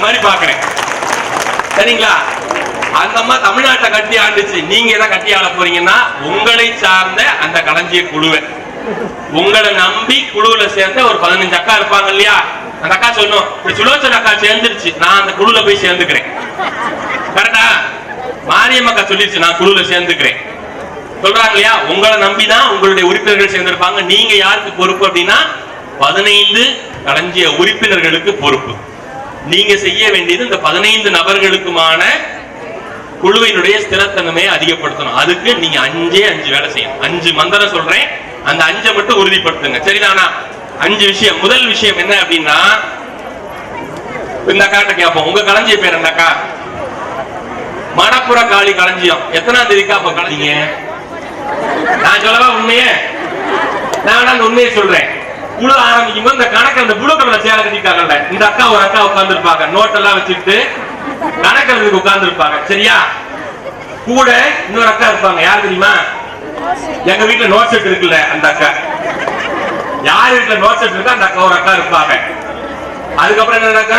மாதிரி பாக்குறேன். சரிங்களா? அந்த அம்மா தமிழ்நாட்டை கட்டி ஆண்டுச்சு. நீங்க எதை கட்டி ஆள போறீங்கன்னா உங்களை சார்ந்த அந்த களஞ்சிய குழுவை, உங்களை நம்பி குழுவுல சேர்ந்த ஒரு 15 அக்கா இருப்பாங்க இல்லையா? அந்த அக்கா சொல்லும், சுலோச்சன அக்கா சேர்ந்துருச்சு, நான் அந்த குழுல போய் சேர்ந்துக்கிறேன். கரெக்டா? மாரியம்மக்கா சொல்லிருச்சு, நான் குழுல சேர்ந்துக்கிறேன் சொல்றாங்க இல்லையா? உங்களை நம்பிதான் உங்களுடைய உறுப்பினர்கள் சேர்ந்திருப்பாங்க. நீங்க யாருக்கு பொறுப்பு அப்படின்னா 15 களஞ்சிய உறுப்பினர்களுக்கு பொறுப்பு. நீங்க செய்ய வேண்டியது இந்த 15 நபர்களுக்குமான குழுவினுடைய ஸ்திரத்தன்மையை அதிகப்படுத்தணும். அதுக்கு நீங்க 5 வேலை செய்யணும். 5 மந்திரம் சொல்றேன், அந்த 5 மட்டும் உறுதிப்படுத்துங்க. சரிதானா? 5 விஷயம். முதல் விஷயம் என்ன அப்படின்னா, இந்த அக்காட்ட கேட்போம், உங்க களஞ்சிய பேர் என்னக்கா? மணப்புற காளி களஞ்சியம். எத்தனாம் தேதிக்கா அப்ப களஞ்சிங்க? நான் சொல்லவா உண்மையே? நான் அந்த உண்மையை சொல்றேன். குழு ஆரம்பிக்கும் போது இந்த கணக்கு அந்த புழு கடலை சேலை கட்டிட்டாங்கல்ல, இந்த அக்கா ஒரு அக்கா உட்கார்ந்து இருப்பாங்க, நோட்டெல்லாம் வச்சுட்டு கணக்கு உட்கார்ந்து இருப்பாங்க. சரியா? கூட இன்னொரு அக்கா இருப்பாங்க. யாரு தெரியுமா? எங்க வீட்டுல நோட் செட் இருக்குல்ல, அந்த அக்கா. யார் வீட்டுல நோட் செட் இருக்கா அந்த அக்கா ஒரு அக்கா இருப்பாங்க. அதுக்கப்புறம் என்ன நடக்க?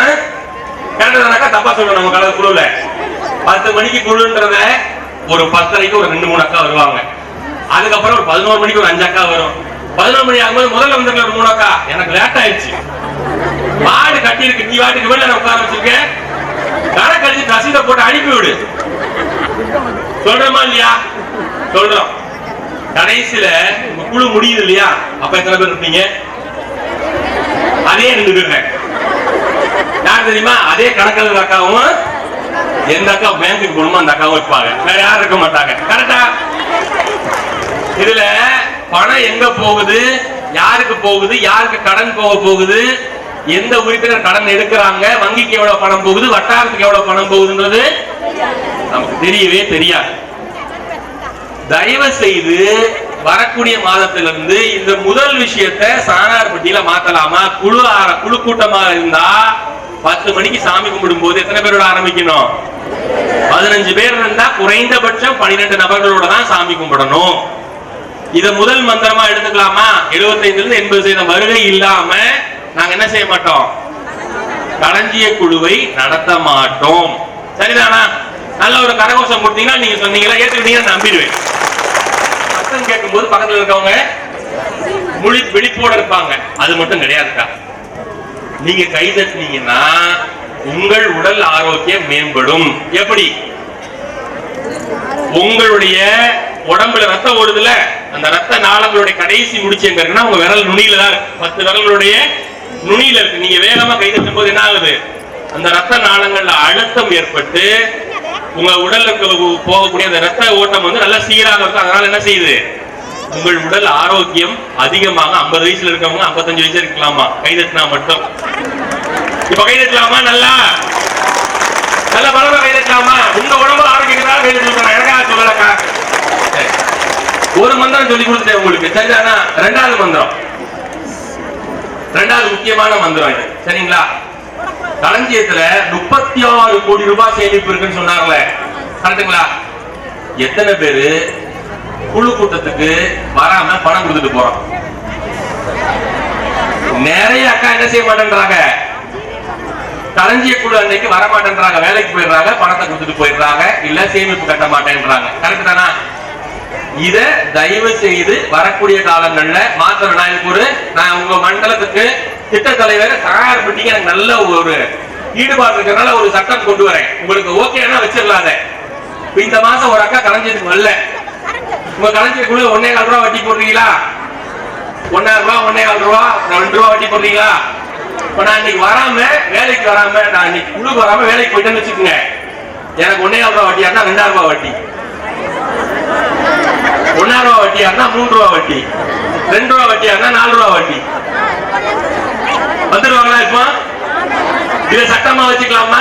கரெக்டா தப்பா சொல்றோம். நம்ம கடை குழுல 10 மணிக்கு குழுன்றத ஒரு 10:30க்கு ஒரு 2-3 அக்கா வருவாங்க. அதுக்கப்புறம் ஒரு 11 மணிக்கு ஒரு 5 அக்கா வரும். 11 மணி ஆகும்போது முதல்ல வந்து ஒரு 3 அக்கா. எனக்கு லேட் ஆயிடுச்சு, வார்டு கட்டி இருக்கு, நீ வாட்டுக்கு வெளில உட்கார வச்சிருக்க, கணக்கடிச்சு ரசீதை போட்டு அனுப்பி விடு. சொல்றோமா இல்லையா? சொல்றோம். கடைசியில குழு முடியுது இல்லையா? அப்ப எத்தனை பேர் இருப்பீங்க? அதே 2 பேர். யார் தெரியுமா? அதே கணக்கு அக்காவும், எந்த அக்கா பேங்குக்கு போகணுமோ அந்த அக்காவும் இருப்பாங்க. வேற யாரும் இருக்க மாட்டாங்க. கரெக்டா? இதுல பணம் எங்க போகுது, யாருக்கு போகுது, யாருக்கு கடன் போக போகுது, எந்த உறுப்பினர் கடன் எடுக்கிறாங்க, வங்கிக்கு எவ்வளவு பணம் போகுது, வட்டாரத்துக்கு எவ்வளவு பணம் போகுதுன்றது நமக்கு தெரியவே தெரியாது. தயவு செய்து வரக்கூடிய மாதத்திலிருந்து இந்த முதல் விஷயத்தை சாணார்பட்டியில மாத்தலாமா? குழு கூட்டமா இருந்தா 10 மணிக்கு சாமி கும்பிடும் போது எத்தனை பேரோட ஆரம்பிக்கணும்? 15 பேர் இருந்தா குறைந்தபட்சம் 12 நபர்களோட தான் சாமி கும்பிடணும். இத முதல் மந்திரமா எடுத்துக்கலாமா? 75% வருகை இல்லாம நாங்க என்ன செய்ய மாட்டோம்? களஞ்சிய குழுவை நடத்த மாட்டோம். சரிதானா? நல்ல ஒரு கரகோஷம் கொடுத்தீங்கன்னா, நீங்க சொன்னீங்களா ஏற்றுக்கிட்டீங்கன்னா நம்பிடுவேன். சத்தம் கேட்கும் போது பக்கத்துல இருக்கவங்க விழிப்போட இருப்பாங்க. அது மட்டும் கிடையாதுக்கா. நீங்க கை தட்டினீங்கன்னா உங்கள் உடல் ஆரோக்கியம் மேம்படும். எப்படி? உங்களுடைய உடம்புல ரத்தம் ஓடுதுல, அந்த ரத்த நாளங்களுடைய கடைசி முடிச்சு எங்க இருக்குன்னா உங்க விரல் நுனியில தான் இருக்கு. 10 விரல்களுடைய நுனியில இருக்கு. நீங்க வேகமா கை தட்டும் போது என்ன ஆகுது? அந்த ரத்த நாளங்கள்ல அழுத்தம் ஏற்பட்டு உங்க உடல்ல போகக்கூடிய அந்த ரத்த ஓட்டம் வந்து நல்லா சீராக இருக்கும். அதனால என்ன செய்யுது? உங்கள் உடல் ஆரோக்கியம் அதிகமாக 50 வயசுல இருக்கவங்க 55 வயசுல இருக்கலாமா கை தட்டினா மட்டும். இப்ப கை தட்டலாமா? நல்லா நல்ல பலமா கை தட்டலாமா? உங்க உடம்பு ஆரோக்கியத்தினால கை தட்டலாம். எனக்காக சொல்லலக்கா. ஒரு மந்திரம் சொல்லி கொடுத்தேன் உங்களுக்கு. சரிதானா? 2வது மந்திரம், 2வது முக்கியமான மந்திரம் இது. சரிங்களா? களஞ்சியத்துல 36 கோடி ரூபாய் சேமிப்பு இருக்குன்னு சொன்னாங்களே, கரெக்டுங்களா? எத்தனை பேரு குழு கூட்டத்துக்கு வராம பணம் கொடுத்துட்டு போறோம்? நிறைய அக்கா என்ன செய்ய மாட்டேன்றாங்க, களஞ்சிய குழு அன்னைக்கு வர மாட்டேன்றாங்க, வேலைக்கு போயிடுறாங்க, பணத்தை கொடுத்துட்டு போயிடுறாங்க, இல்ல சேமிப்பு கட்ட மாட்டேன்றாங்க. கரெக்ட் தானா? இத தயவு செய்து வரக்கூடிய காலங்கள்ல மாத்திர நான் உங்க மண்டலத்துக்கு திட்ட தலைவர் தயார்பட்டிக்கு எனக்கு நல்ல ஒரு ஈடுபாடு இருக்கிறதுனால ஒரு சட்டம் கொண்டு வரேன். உங்களுக்கு ஓகேனா வச்சிடலாத. இந்த மாசம் ஒரு அக்கா களஞ்சியத்துக்கு வரல, உங்க களஞ்சியக்குள்ள 1,4 ரூபா வட்டி போடுறீங்களா? 1,000 ரூபா 1,4 ரூபா 2 ரூபா வட்டி போடுறீங்களா? இப்ப நான் இன்னைக்கு வராம வேலைக்கு வராம நான் இன்னைக்கு குழுக்கு வராம வேலைக்கு போயிட்டேன்னு வச்சுக்கோங்க, எனக்கு 1,4 ரூபா வட்டியா இருந்தா 2,000 ரூபா வட்டி, 1,000 ரூபா வட்டியா இருந்தா 3 ரூபா வட்டி, 2 ரூபா வட்டியா இருந்தா 4 ரூபா வட்டி. வந்துருவாங்களா? இப்போ இதை சட்டமா வச்சுக்கலாமா?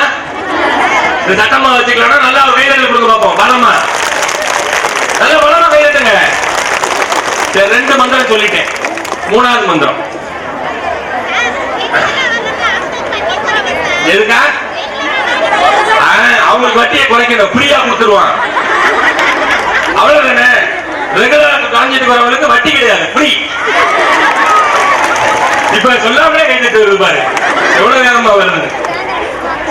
இந்த சட்டமா வச்சுக்கலாம். நல்லா கைதட்டல் கொடுக்க பார்ப்போம். பலமா நல்ல பலமா கைதட்டுங்க. சரி, 2 மந்திரம் சொல்லிட்டேன். 3வது மந்திரம் எதுக்கா? அவங்களுக்கு வட்டியை குறைக்கணும், ஃப்ரீயா கொடுத்துருவான். அவ்வளவு ரெகுலர் காஞ்சிட்டு வரவங்களுக்கு வட்டி கிடையாது, ஃப்ரீ. இப்ப சொல்லாமலே கைதட்டு வருது பாரு, எவ்வளவு நேரமா வருது.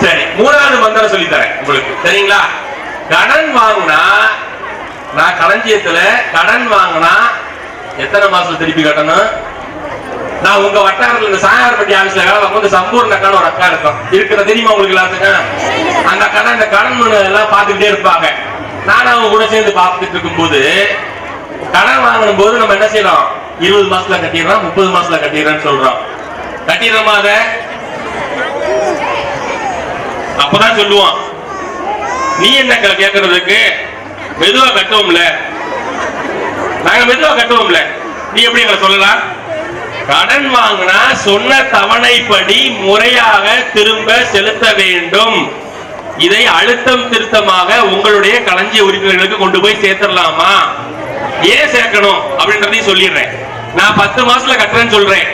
சரி, மூணாவது மந்திரம் சொல்லி தரேன் உங்களுக்கு, சரிங்களா? கடன் வாங்கினா, நான் களஞ்சியத்துல கடன் வாங்கினா எத்தனை மாசம் திருப்பி கட்டணும்? நான் உங்க வட்டாரத்துல இந்த சாயார்பட்டி ஆபீஸ்ல வேலை பார்க்கும்போது சம்பூர்ண அக்கான ஒரு அக்கா இருக்கும், இருக்கிற தெரியுமா உங்களுக்கு எல்லாத்துக்கும்? அந்த அக்கா இந்த கடன் எல்லாம் பார்த்துக்கிட்டே இருப்பாங்க. நானும் அவங்க கூட சேர்ந்து பார்த்துட்டு இருக்கும் போது, கடன் வாங்கணும் போது நம்ம என்ன செய்யறோம்? 20 மாசத்துல கட்டிடுறோம், 30 மாசத்துல கட்டிடுறேன்னு சொல்றோம். கட்டிடுறோமா? அத அப்பதான் சொல்லுவான், நீ என்ன கேட்கறதுக்கு மெதுவா கட்டுவோம்ல, நாங்க மெதுவா கட்டுவோம்ல, நீ எப்படி எங்களை சொல்லலாம்? கடன் வாங்கினா சொன்ன தவணைப்படி முறையாக திரும்ப செலுத்த வேண்டும். இதை அழுத்தம் திருத்தமாக உங்களுடைய களஞ்சிய உறுப்பினர்களுக்கு கொண்டு போய் சேர்த்துடலாமா? ஏன் சேர்க்கணும் அப்படின்றதையும் சொல்லிடுறேன். நான் 10 மாசத்துல கட்டுறேன்னு சொல்றேன்,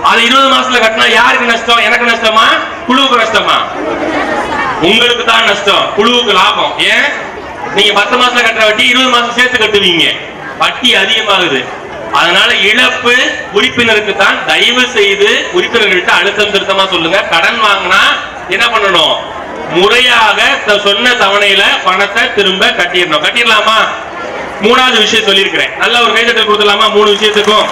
அது 20 மாசத்துல கட்டினா யாருக்கு நஷ்டம்? எனக்கு நஷ்டமா, குழுவுக்கு நஷ்டமா? உங்களுக்கு தான் நஷ்டம், குழுவுக்கு லாபம். ஏன்? நீங்க 10 மாசத்துல கட்டுற வட்டி 20 மாசம் சேர்த்து கட்டுவீங்க, வட்டி அதிகமாகுது. அதனால இழப்பு உறுப்பினருக்கு தான். தயவு செய்து உறுப்பினர்கள்ட்ட அழுத்தம் திருத்தமா சொல்லுங்க. கடன் வாங்கினா என்ன பண்ணணும்? முறையாக சொன்ன தவணையில பணத்தை திரும்ப கட்டிடணும். கட்டிடலாமா? மூணாவது விஷயம் சொல்லியிருக்கிறேன், நல்ல ஒரு கைதட்டல் கொடுத்துடலாமா 3 விஷயத்துக்கும்?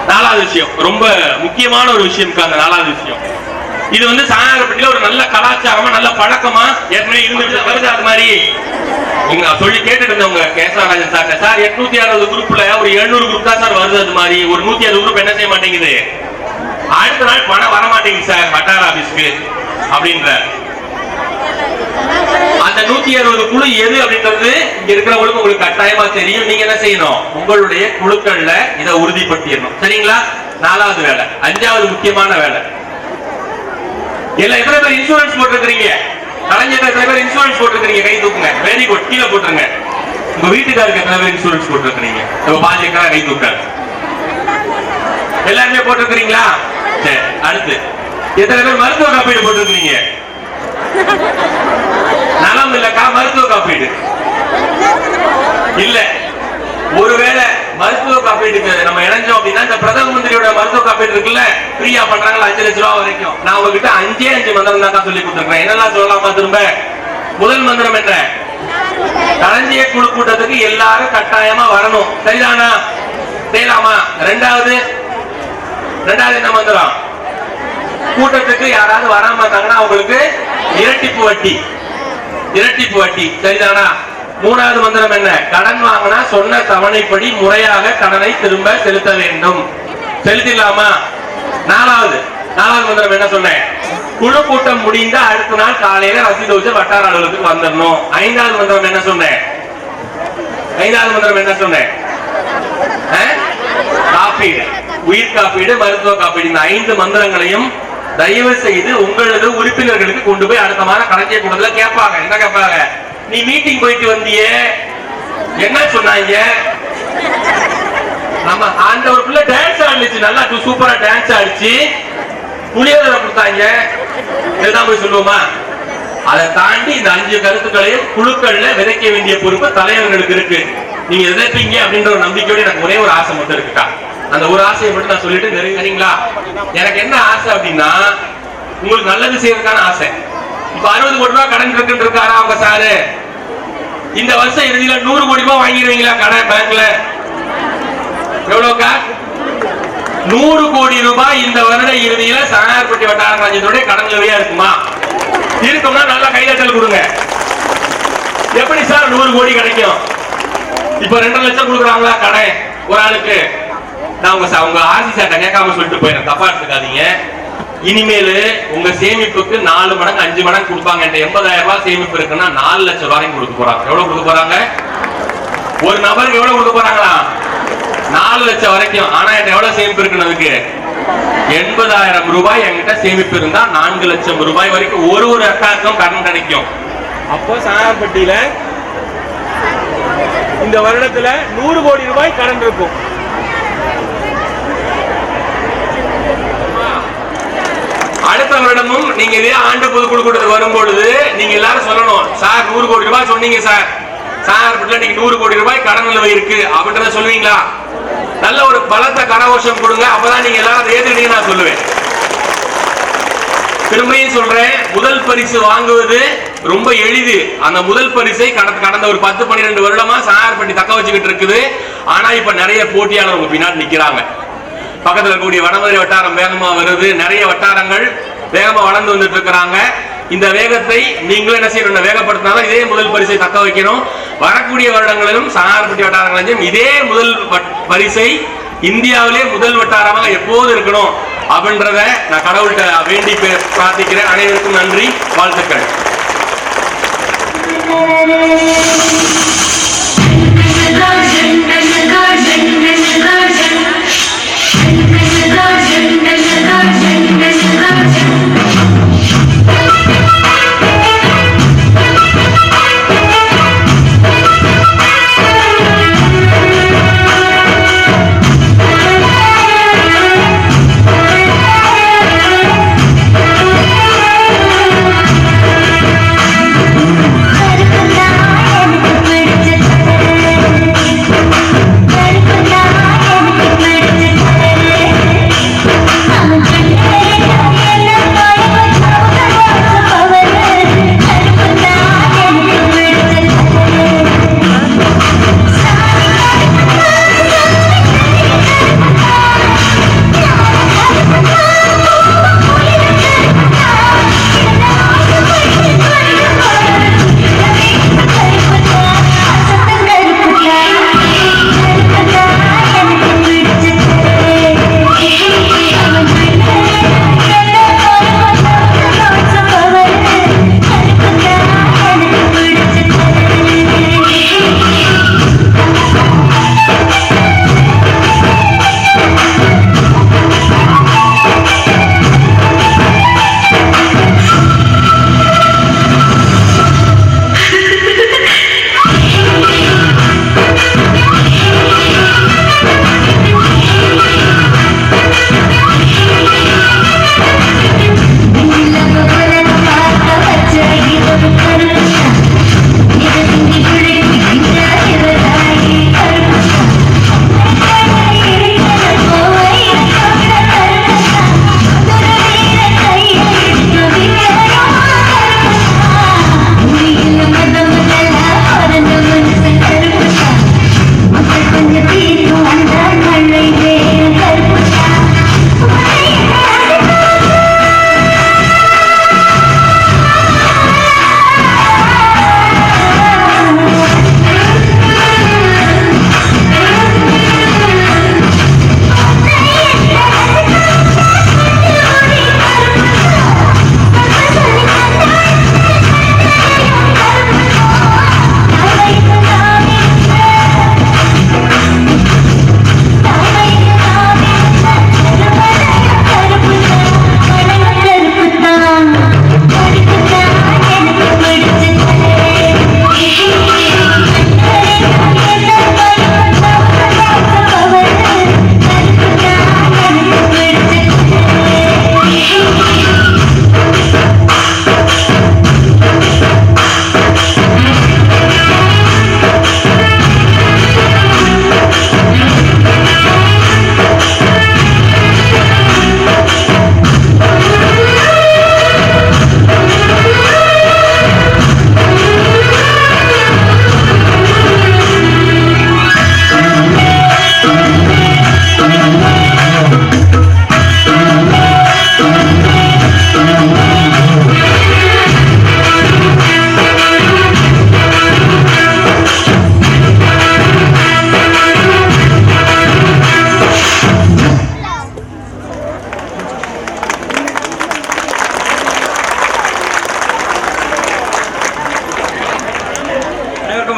நாலாவது விஷயம் ரொம்ப முக்கியமான ஒரு விஷயம். அந்த நாலாவது விஷயம், இது வந்து சாயார்பட்டியில ஒரு நல்ல கலாச்சாரமா நல்ல பழக்கமா ஏற்கனவே இருந்து வருது. அது மாதிரி நீங்க சொல்லி கேட்டுட்டு இருந்தவங்க கேசவராஜன் சார், சார் 860 குரூப்ல ஒரு 700 குரூப் தான் சார் வருது. அது மாதிரி ஒரு 160 குரூப் என்ன செய்ய மாட்டேங்குது, அடுத்த நாள் பணம் வர மாட்டேங்குது சார் வட்டார ஆபீஸ்க்கு அப்படின்ற. அந்த 160 குழு எது அப்படின்றது இங்க இருக்கிறவங்களுக்கு உங்களுக்கு கட்டாயமா தெரியும். நீங்க என்ன செய்யணும்? உங்களுடைய குழுக்கள்ல இதை உறுதிப்படுத்திடணும், சரிங்களா? நாலாவது வேலை. அஞ்சாவது முக்கியமான வேலை, எல்லாம் எத்தனை பேர் இன்சூரன்ஸ் போட்டிருக்கிறீங்க? கலைஞர் எத்தனை பேர் இன்சூரன்ஸ் போட்டிருக்கிறீங்க? கை தூக்குங்க. வெரி குட், கீழே போட்டுருங்க. உங்க வீட்டுக்காருக்கு எத்தனை பேர் இன்சூரன்ஸ் போட்டிருக்கிறீங்க? பாஜக கை தூக்காரு. எல்லாருமே போட்டிருக்கிறீங்களா? சரி, அடுத்து எத்தனை பேர் மருத்துவ காப்பீடு போட்டிருக்கிறீங்க? நலம் இல்லக்கா, மருத்துவ காப்பீடு இல்ல. ஒருவேளை மருத்துவ காப்பீட்டுக்கு நம்ம இணைஞ்சோம் அப்படின்னா, இந்த பிரதம மந்திரியோட மருத்துவ காப்பீடு இருக்குல்ல, ஃப்ரீயா பண்றாங்களா 5 லட்சம் ரூபாய் வரைக்கும். நான் உங்ககிட்ட 5 மந்திரம் தான் சொல்லி கொடுத்துருக்கேன். என்னெல்லாம் சொல்லலாமா திரும்ப? முதல் மந்திரம் என்ன? களஞ்சிய குழு கூட்டத்துக்கு எல்லாரும் கட்டாயமா வரணும், சரிதானா? செய்யலாமா? ரெண்டாவது என்ன மந்திரம்? கூட்டத்துக்கு யாராவது வராம இருந்தாங்கன்னா அவங்களுக்கு இரட்டிப்பு வட்டி, சரிதானா? மூணாவது மந்திரம் என்ன? கடன் வாங்கினா சொன்ன தவணைப்படி முறையாக கடனை திரும்ப செலுத்த வேண்டும். செலுத்திடலாமா? நாலாவது மந்திரம் என்ன சொன்னேன்? குழு கூட்டம் முடிந்த அடுத்த நாள் காலையில ரசீது வச்சு வட்டார அலுவலகத்துக்கு வந்துடணும். ஐந்தாவது மந்திரம் என்ன சொன்னேன்? காப்பீடு, உயிர் காப்பீடு, மருத்துவ காப்பீடு. இந்த 5 மந்திரங்களையும் தயவு செய்து உங்களது உறுப்பினர்களுக்கு கொண்டு போய் அடுத்த மாதம் களஞ்சிய கூட்டத்துல கேட்பாங்க. என்ன கேட்பாங்க? நீ மீட்டிங் போயிட்டு வந்தியே, என்ன சொன்னாங்க? நம்ம அந்த ஒரு பிள்ளை டான்ஸ் ஆடிச்சு, நல்லா சூப்பரா டான்ஸ் ஆடிச்சு, புளியோதரை கொடுத்தாங்க, இதுதான் போய் சொல்லுவோமா? அதை தாண்டி இந்த 5 கருத்துக்களையும் குழுக்கள்ல விதைக்க வேண்டிய பொறுப்பு தலைவர்களுக்கு இருக்கு. நீங்க விதைப்பீங்க அப்படின்ற ஒரு நம்பிக்கையோட எனக்கு ஒரே ஒரு ஆசை மட்டும் இருக்குக்கா. அந்த ஒரு ஆசையை மட்டும் நான் சொல்லிட்டு நெருங்கிறீங்களா? எனக்கு என்ன ஆசை அப்படின்னா, உங்களுக்கு நல்லது செய்யறதுக்கான ஆசை. இப்ப 60 கோடி ரூபாய் கடன் இருக்குன்னு இருக்காரா அவங்க சாரு? இந்த வருஷம் இறுதியில 100 கோடி ரூபாய் வாங்கிடுவீங்களா கடன் பேங்க்ல? எவ்வளவுக்கா? 100 கோடி ரூபாய் இந்த வருட இறுதியில சாயார்பட்டி வட்டார ராஜ்யத்தோட கடன் நிலையா இருக்குமா? இருக்கும்னா நல்லா கைதட்டல் கொடுங்க. எப்படி சார் 100 கோடி கிடைக்கும்? இப்ப 2 லட்சம் கொடுக்குறாங்களா கடன் ஒரு ஆளுக்கு? நான் உங்க ஆர்சி சார்ட்ட கேட்காம சொல்லிட்டு போயிடுறேன், தப்பா எடுத்துக்காதீங்க. இனிமேல் உங்க சேமிப்புக்கு 4 மடங்கு 5 மடங்கு கொடுப்பாங்க. 80,000 ரூபாய் சேமிப்பு இருக்குன்னா 4 லட்சம் ரூபாயும் கொடுக்க போறாங்க. எவ்வளவு கொடுக்க போறாங்க? ஒரு நபருக்கு எவ்வளவு கொடுக்க போறாங்களா? 4 லட்சம் வரைக்கும். ஆனா என்கிட்ட எவ்வளவு சேமிப்பு இருக்குன்னு, அதுக்கு 80,000 ரூபாய் என்கிட்ட சேமிப்பு இருந்தா 4 லட்சம் ரூபாய் வரைக்கும் ஒரு அக்காவுக்கும் கடன் கிடைக்கும். அப்போ சாயார்பட்டியில இந்த வருடத்துல 100 கோடி ரூபாய் கடன் இருக்கும். அடுத்த வருடமும் நீங்க இதே ஆண்டு பொதுக்குழு கூட்டத்துக்கு வரும்பொழுது நீங்க எல்லாரும் சொல்லணும், சார் 100 கோடி ரூபாய் சொன்னீங்க சார், சாயார்பட்டியில நீங்க 100 கோடி ரூபாய் கடன் நிலுவை இருக்கு அப்படின்றத சொல்லுவீங்களா? நல்ல ஒரு பலத்த கரகோஷம் கொடுங்க. அப்பதான் நீங்க எல்லாரும் அதை ஏத்துக்கிட்டீங்க நான் சொல்லுவேன். திரும்பியும் சொல்றேன், முதல் பரிசு வாங்குவது ரொம்ப எளிது. அந்த முதல் பரிசை கடந்த ஒரு 10-12 வருடமா சாயார்பட்டி தக்க வச்சுக்கிட்டு இருக்குது. ஆனா இப்ப நிறைய போட்டியாளர் உங்க பின்னாடி நிக்கிறாங்க. பக்கத்துல இருக்கக்கூடிய வடமதுரை வட்டாரம் வேகமா வருது, நிறைய வட்டாரங்கள் வேகமா வளர்ந்து வந்துட்டு இருக்கிறாங்க. இந்த வேகத்தை நீங்களும் என்ன செய்யணும், வேகப்படுத்தினாலும் இதே முதல் பரிசை தக்க வைக்கணும். வரக்கூடிய வருடங்களிலும் சாயார்பட்டி வட்டாரங்களிலும் இதே முதல் பரிசை இந்தியாவிலே முதல் வட்டாரமாக எப்போது இருக்கணும் அப்படின்றத நான் கடவுள்கிட்ட வேண்டி பிரார்த்திக்கிறேன். அனைவருக்கும் நன்றி, வாழ்த்துக்கள்.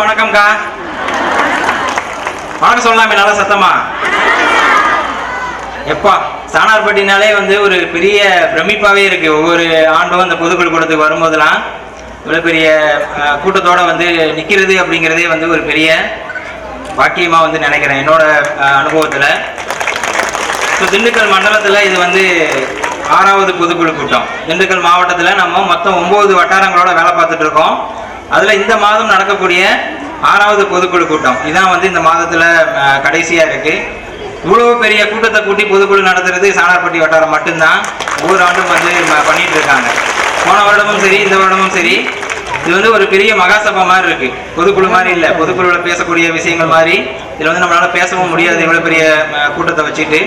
வணக்கம்க்கா. வணக்கம் சொல்லலாமே நல்லா சத்தமா. எப்பா சாணார்பட்டினாலே வந்து ஒரு பெரிய பிரமிப்பாவே இருக்கு. ஒவ்வொரு ஆண்டும் அந்த பொதுக்குழு கூட்டத்துக்கு வரும்போதெல்லாம் இவ்வளவு பெரிய கூட்டத்தோட வந்து நிக்கிறது அப்படிங்கிறதே வந்து ஒரு பெரிய பாக்கியமா வந்து நினைக்கிறேன் என்னோட அனுபவத்துல. திண்டுக்கல் மண்டலத்துல இது வந்து 6வது பொதுக்குழு கூட்டம். திண்டுக்கல் மாவட்டத்துல நம்ம மொத்தம் 9 வட்டாரங்களோட வேலை பார்த்துட்டு இருக்கோம். அதுல இந்த மாதம் நடக்கக்கூடிய 6வது பொதுக்குழு கூட்டம் இதான் வந்து இந்த மாதத்துல கடைசியா இருக்கு. இவ்வளவு பெரிய கூட்டத்தை கூட்டி பொதுக்குழு நடத்துறது சாணார்பட்டி வட்டாரம் மட்டும்தான் ஒவ்வொரு ஆண்டும் வந்து பண்ணிட்டு இருக்காங்க. போன வருடமும் சரி, இந்த வருடமும் சரி. இது வந்து ஒரு பெரிய மகாசபா மாதிரி இருக்கு, பொதுக்குழு மாதிரி இல்லை. பொதுக்குழுல பேசக்கூடிய விஷயங்கள் மாதிரி இதில் வந்து நம்மளால பேசவும் முடியாது, இவ்வளவு பெரிய கூட்டத்தை வச்சுட்டு.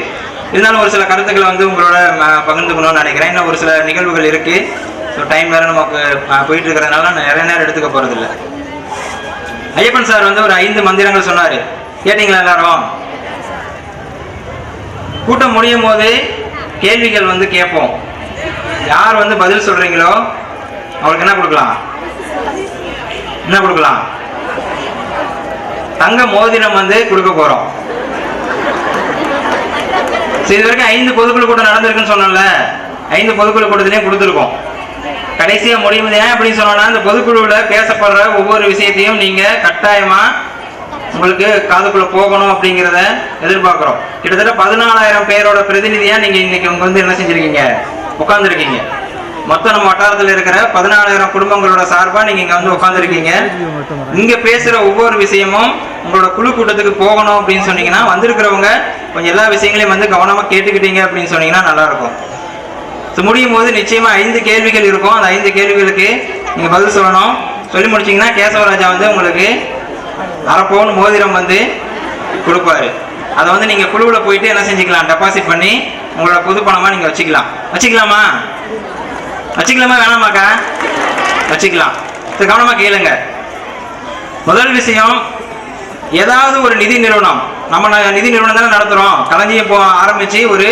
இருந்தாலும் ஒரு சில கருத்துக்களை வந்து உங்களோட பகிர்ந்துக்கணும்னு நினைக்கிறேன். இன்னும் ஒரு சில நிகழ்வுகள் இருக்கு. ஸோ டைம் வேற நமக்கு போயிட்டு இருக்கிறதுனால நான் நிறைய நேரம் எடுத்துக்க போறதில்லை. ஐயப்பன் சார் வந்து ஒரு 5 மந்திரங்கள் சொன்னாரு, கேட்டீங்களா எல்லாரும்? கூட்டம் முடியும் போது கேள்விகள் வந்து கேட்போம். யார் வந்து பதில் சொல்றீங்களோ அவங்களுக்கு என்ன கொடுக்கலாம்? என்ன கொடுக்கலாம்? தங்க மோதிரம் வந்து கொடுக்க போறோம். இது வரைக்கும் 5 பொதுக்குழு கூட்டம் நடந்திருக்குன்னு சொன்னோம்ல, 5 பொதுக்குழு கூட்டத்திலையும் கொடுத்துருக்கோம். கடைசியா முடியும் ஏன் அப்படின்னு சொன்னோம்னா, இந்த பொதுக்குழுல பேசப்படுற ஒவ்வொரு விஷயத்தையும் நீங்க கட்டாயமா உங்களுக்கு காதுக்குள்ள போகணும் அப்படிங்கிறத எதிர்பார்க்கிறோம். கிட்டத்தட்ட 14,000 பேரோட பிரதிநிதியா நீங்க இன்னைக்கு உங்க வந்து என்ன செஞ்சிருக்கீங்க? உட்கார்ந்துருக்கீங்க. மொத்தம் நம்ம வட்டாரத்தில் இருக்கிற 14,000 குடும்பங்களோட சார்பா நீங்க இங்க வந்து உட்கார்ந்துருக்கீங்க. இங்க பேசுற ஒவ்வொரு விஷயமும் உங்களோட குழு கூட்டத்துக்கு போகணும் அப்படின்னு சொன்னீங்கன்னா, வந்திருக்கிறவங்க கொஞ்சம் எல்லா விஷயங்களையும் வந்து கவனமா கேட்டுக்கிட்டீங்க அப்படின்னு சொன்னீங்கன்னா நல்லா இருக்கும். முடியும் போது நிச்சயமா 5 கேள்விகள் இருக்கும். அந்த 5 கேள்விகளுக்கு நீங்க பதில் சொல்லணும். சொல்லி முடிச்சீங்கன்னா கேசவராஜா வந்து உங்களுக்கு 1/2 பவுன் மோதிரம் வந்து கொடுப்பாரு. அதை வந்து நீங்க குழுவுல போயிட்டு என்ன செஞ்சுக்கலாம்? டெபாசிட் பண்ணி உங்களோட பொது பணமா நீங்க வச்சுக்கலாம். வச்சுக்கலாமா? வச்சுக்கலாமா வேணாமாக்கா? வச்சுக்கலாம். கவனமா கேளுங்க. முதல் விஷயம், ஏதாவது ஒரு நிதி நிறுவனம், நம்ம நிதி நிறுவனம் தானே நடத்துறோம். களஞ்சியம் ஆரம்பிச்சு ஒரு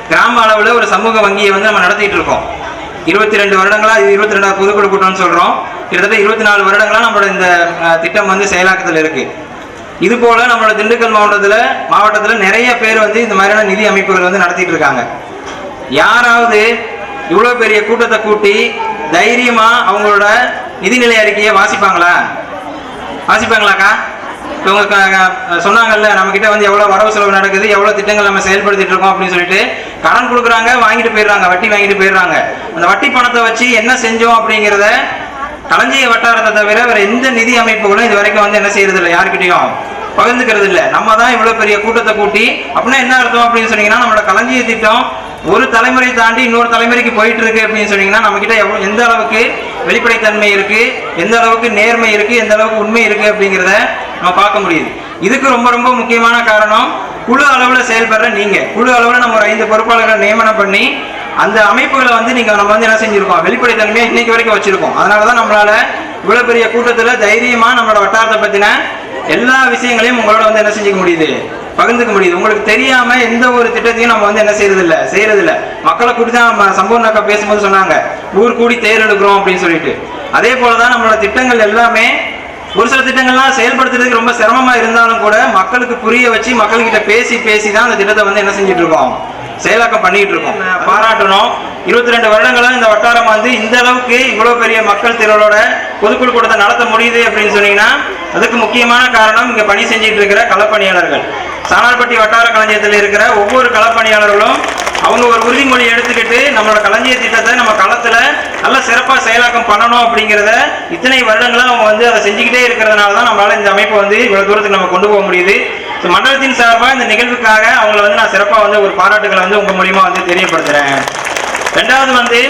கிராம அளவுல ஒரு சமூக வங்கியை வந்து நம்ம நடத்திட்டு இருக்கோம். 22 வருடங்களா, 22வது பொதுக்குழு கூட்டம்னு சொல்றோம். கிட்டத்தட்ட 24 வருடங்களா நம்மளோட இந்த திட்டம் வந்து செயலாக்கத்தில் இருக்கு. இது போல நம்மளோட திண்டுக்கல் மாவட்டத்துல நிறைய பேர் வந்து இந்த மாதிரியான நிதி அமைப்புகள் வந்து நடத்திட்டு இருக்காங்க. யாராவது இவ்வளவு பெரிய கூட்டத்தை கூட்டி தைரியமா அவங்களோட நிதிநிலை அறிக்கையை வாசிப்பாங்களாக்கா? சொன்னாங்கல்ல, நம்ம கிட்ட வந்து எவ்வளவு வரவு செலவு நடக்குது, எவ்வளவு திட்டங்கள் நம்ம செயல்படுத்திட்டு இருக்கோம் அப்படின்னு சொல்லிட்டு கடன் கொடுக்குறாங்க, வாங்கிட்டு போயிடுறாங்க, வட்டி வாங்கிட்டு போயிடுறாங்க. அந்த வட்டி பணத்தை வச்சு என்ன செஞ்சோம் அப்படிங்கிறத களஞ்சிய வட்டாரத்தை தவிர வேற எந்த நிதி அமைப்புகளும் இது வரைக்கும் வந்து என்ன செய்யறது இல்லை, யாருக்கிட்டையும் பகிர்ந்துக்கிறது இல்லை. நம்ம தான் இவ்வளவு பெரிய கூட்டத்தை கூட்டி அப்படின்னா என்ன அர்த்தம் அப்படின்னு சொன்னீங்கன்னா, நம்மளோட களஞ்சிய திட்டம் ஒரு தலைமுறை தாண்டி இன்னொரு தலைமுறைக்கு போயிட்டு இருக்கு அப்படின்னு சொன்னீங்கன்னா, நம்ம கிட்ட எந்த அளவுக்கு வெளிப்படைத்தன்மை இருக்கு, எந்த அளவுக்கு நேர்மை இருக்கு, எந்த அளவுக்கு உண்மை இருக்கு அப்படிங்கிறத நம்ம பார்க்க முடியுது. இதுக்கு ரொம்ப ரொம்ப முக்கியமான காரணம் குழு அளவுல செயல்படுற நீங்க. குழு அளவுல நம்ம ஒரு 5 பொறுப்பாளர்களை நியமனம் பண்ணி அந்த அமைப்புகளை வந்து நம்ம வந்து என்ன செஞ்சிருக்கோம்? வெளிப்படைத்தன்மையை இன்னைக்கு வரைக்கும் வச்சிருக்கோம். அதனாலதான் நம்மளால இவ்வளவு பெரிய கூட்டத்துல தைரியமா நம்மளோட வட்டாரத்தை பத்தின எல்லா விஷயங்களையும் உங்களோட வந்து என்ன செஞ்சுக்க முடியுது, பகிர்ந்துக்க முடியுது. உங்களுக்கு தெரியாம எந்த ஒரு திட்டத்தையும் நம்ம வந்து என்ன செய்யறது இல்ல. மக்களை கூட்டி தான் சம்பூர்ணக்கா பேசும்போது சொன்னாங்க, ஊர் கூடி தேர் எடுக்கிறோம் அப்படின்னு சொல்லிட்டு. அதே போலதான் நம்மளோட திட்டங்கள் எல்லாமே ஒரு சில திட்டங்கள்லாம் செயல்படுத்துறதுக்கு ரொம்ப சிரமமா இருந்தாலும் கூட மக்களுக்கு புரிய வச்சு மக்கள்கிட்ட பேசி தான் அந்த திட்டத்தை வந்து என்ன செஞ்சுட்டு இருக்கோம், செயலாக்கம் பண்ணிட்டு இருக்கோம். பாராட்டணும். 22 வருடங்களா இந்த வட்டாரம் வந்து இந்த அளவுக்கு இவ்வளவு பெரிய மக்கள் திரளோட பொதுக்குழு கூட்டத்தை நடத்த முடியுது அப்படின்னு சொன்னீங்கன்னா, அதுக்கு முக்கியமான காரணம் இங்க பணி செஞ்சிட்டு இருக்கிற களப்பணியாளர்கள். சாணார்பட்டி வட்டார களஞ்சியத்தில் இருக்கிற ஒவ்வொரு களப்பணியாளர்களும் அவங்க ஒரு உறுதிமொழி எடுத்துக்கிட்டு நம்மளோட களஞ்சிய திட்டத்தை நம்ம களத்துல நல்ல சிறப்பா செயலாக்கம் பண்ணணும் அப்படிங்கிறத இத்தனை வருடங்களா அவங்க வந்து அதை செஞ்சுக்கிட்டே இருக்கிறதுனாலதான் நம்மளால இந்த அமைப்பை வந்து இவ்வளவு தூரத்துக்கு நம்ம கொண்டு போக முடியுது. மண்டலத்தின் சார்பா இந்த நிகழ்வுக்காக அவங்களை வந்து நான் சிறப்பா வந்து ஒரு பாராட்டுகளை வந்து உங்க மூலியமா வந்து தெரியப்படுத்துறேன். 2வது வந்து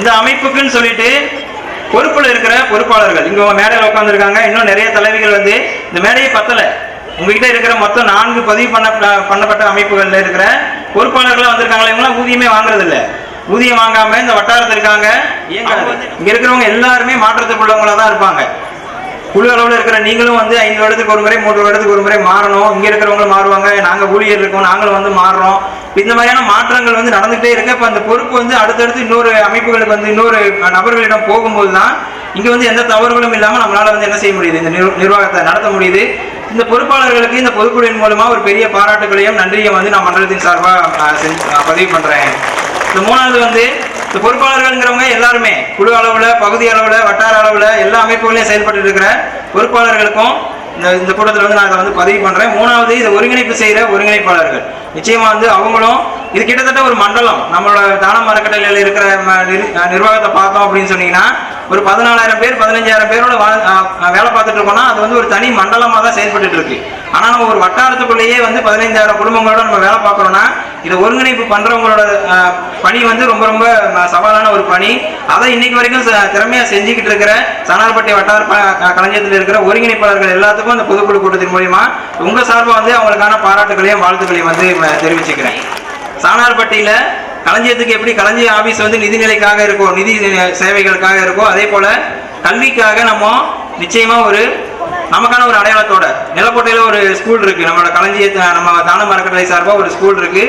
இந்த அமைப்புக்குன்னு சொல்லிட்டு பொறுப்புல இருக்கிற பொறுப்பாளர்கள் இங்க மேடையில் உட்கார்ந்து இருக்காங்க. இன்னும் நிறைய தலைவிகள் வந்து இந்த மேடையை பத்தல. உங்ககிட்ட இருக்கிற மொத்தம் 4 பதிவு பண்ணப்பட்ட அமைப்புகள்ல இருக்கிற பொறுப்பாளர்கள் வந்திருக்காங்களா, இவங்களாம் ஊதியமே வாங்குறது இல்ல. ஊதியம் வாங்காம இந்த வட்டாரத்தில் இருக்காங்க. இங்க இருக்கிறவங்க எல்லாருமே மாற்றத்துக்கு உள்ளவங்களா தான் இருப்பாங்க. குழு அளவில் இருக்கிற நீங்களும் வந்து 5 வருடத்துக்கு ஒரு முறை 3 வருடத்துக்கு ஒரு முறை மாறணும். இங்க இருக்கிறவங்களும் மாறுவாங்க, நாங்க ஊழியர் இருக்கோம், நாங்களும் வந்து மாறுறோம். இந்த மாதிரியான மாற்றங்கள் வந்து நடந்துகிட்டே இருக்கு. அப்ப அந்த பொறுப்பு வந்து அடுத்தடுத்து இன்னொரு அமைப்புகளுக்கு வந்து இன்னொரு நபர்களிடம் போகும்போது தான் இங்க வந்து எந்த தவறுகளும் இல்லாம நம்மளால வந்து என்ன செய்ய முடியுது, இந்த நிர்வாகத்தை நடத்த முடியுது. இந்த பொறுப்பாளர்களுக்கு இந்த பொதுக்குழுவின் மூலமா ஒரு பெரிய பாராட்டுகளையும் நன்றியை வந்து நான் மண்டலத்தின் சார்பா பதிவு பண்றேன். இந்த 3வது வந்து இந்த பொறுப்பாளர்கள்ங்கிறவங்க எல்லாருமே குழு அளவுல, பகுதி அளவுல, வட்டார அளவுல எல்லா அமைப்புகளையும் செயல்பட்டு இருக்கிற பொறுப்பாளர்களுக்கும் இந்த கூட்டத்தில் வந்து நான் அதை வந்து பதிவு பண்றேன். 3வது இதை ஒருங்கிணைப்பு செய்யற ஒருங்கிணைப்பாளர்கள். நிச்சயமா வந்து அவங்களும் இது கிட்டத்தட்ட ஒரு மண்டலம். நம்மளோட தான அறக்கட்டளையில் இருக்கிற நிர்வாகத்தை பார்த்தோம் அப்படின்னு சொன்னீங்கன்னா ஒரு 14,000 பேர் 15,000 பேரோட வேலை பார்த்துட்டு இருக்கோம்னா அது வந்து ஒரு தனி மண்டலமாக தான் செயல்பட்டு இருக்கு. ஆனால் நம்ம ஒரு வட்டாரத்துக்குள்ளேயே வந்து 15,000 குடும்பங்களோட நம்ம வேலை பார்க்குறோம்னா இதை ஒருங்கிணைப்பு பண்றவங்களோட பணி வந்து ரொம்ப ரொம்ப சவாலான ஒரு பணி. அதை இன்னைக்கு வரைக்கும் திறமையா செஞ்சுக்கிட்டு இருக்கிற சானார்பட்டி வட்டார களஞ்சியத்தில் இருக்கிற ஒருங்கிணைப்பாளர்கள் எல்லாத்துக்கும் அந்த பொதுக்குழு கூட்டத்தின் மூலியமா உங்க சார்பா வந்து அவங்களுக்கான பாராட்டுகளையும் வாழ்த்துக்களையும் வந்து தெரிவிச்சுக்கிறேன். சானார்பட்டியில களஞ்சியத்துக்கு எப்படி களஞ்சிய ஆபீஸ் வந்து நிதிநிலைக்காக இருக்கோ, நிதி சேவைகளுக்காக இருக்கோ, அதே போல கல்விக்காக நம்ம நிச்சயமா ஒரு நமக்கான ஒரு அடையாளத்தோட நிலக்கோட்டையில ஒரு ஸ்கூல் இருக்கு. நம்மளோட களஞ்சியத்தை நம்ம தானம் அறக்கட்டளை சார்பா ஒரு ஸ்கூல் இருக்கு.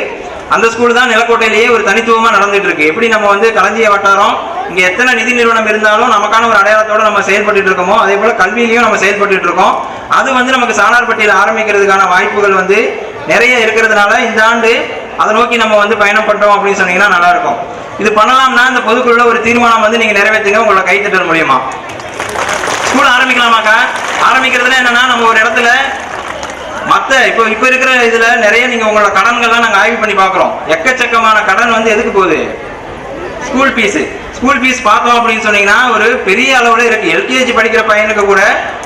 அந்த ஸ்கூல் தான் நிலக்கோட்டையிலேயே ஒரு தனித்துவமா நடந்துட்டு இருக்கு. எப்படி நம்ம வந்து களஞ்சிய வட்டாரம் இங்க எத்தனை நிதி நிறுவனம் இருந்தாலும் நமக்கான ஒரு அடையாளத்தோட நம்ம செயல்பட்டு இருக்கோமோ, அதே போல கல்வியிலையும் நம்ம செயல்பட்டு இருக்கோம். அது வந்து நமக்கு சானார்பட்டியில் ஆரம்பிக்கிறதுக்கான வாய்ப்புகள் வந்து நிறைய இருக்கிறதுனால இந்த ஆண்டு அதை நோக்கி நம்ம வந்து பயணம் பண்றோம் அப்படின்னு சொன்னீங்கன்னா நல்லா இருக்கும். இது பண்ணலாம்னா இந்த பொதுக்குழுல ஒரு தீர்மானம் வந்து நீங்க நிறைவேற்றுங்க உங்களோட கைத்தட்டல் மூலியமா. ஸ்கூல் ஆரம்பிக்கலாமாக்கா? ஆரம்பிக்கிறதுல என்னன்னா நம்ம ஒரு இடத்துல மற்ற இப்போ இருக்கிற இதுல நிறைய நீங்க உங்களோட கடன்கள்லாம் நாங்க ஆய்வு பண்ணி பாக்குறோம். எக்கச்சக்கமான கடன் வந்து எதுக்கு போகுது? ஸ்கூல் ஃபீஸ் பார்த்தோம் அப்படின்னு சொன்னீங்கன்னா ஒரு பெரிய அளவுல இருக்கு. எல்கேஜி படிக்கிற பையனுக்கு கூட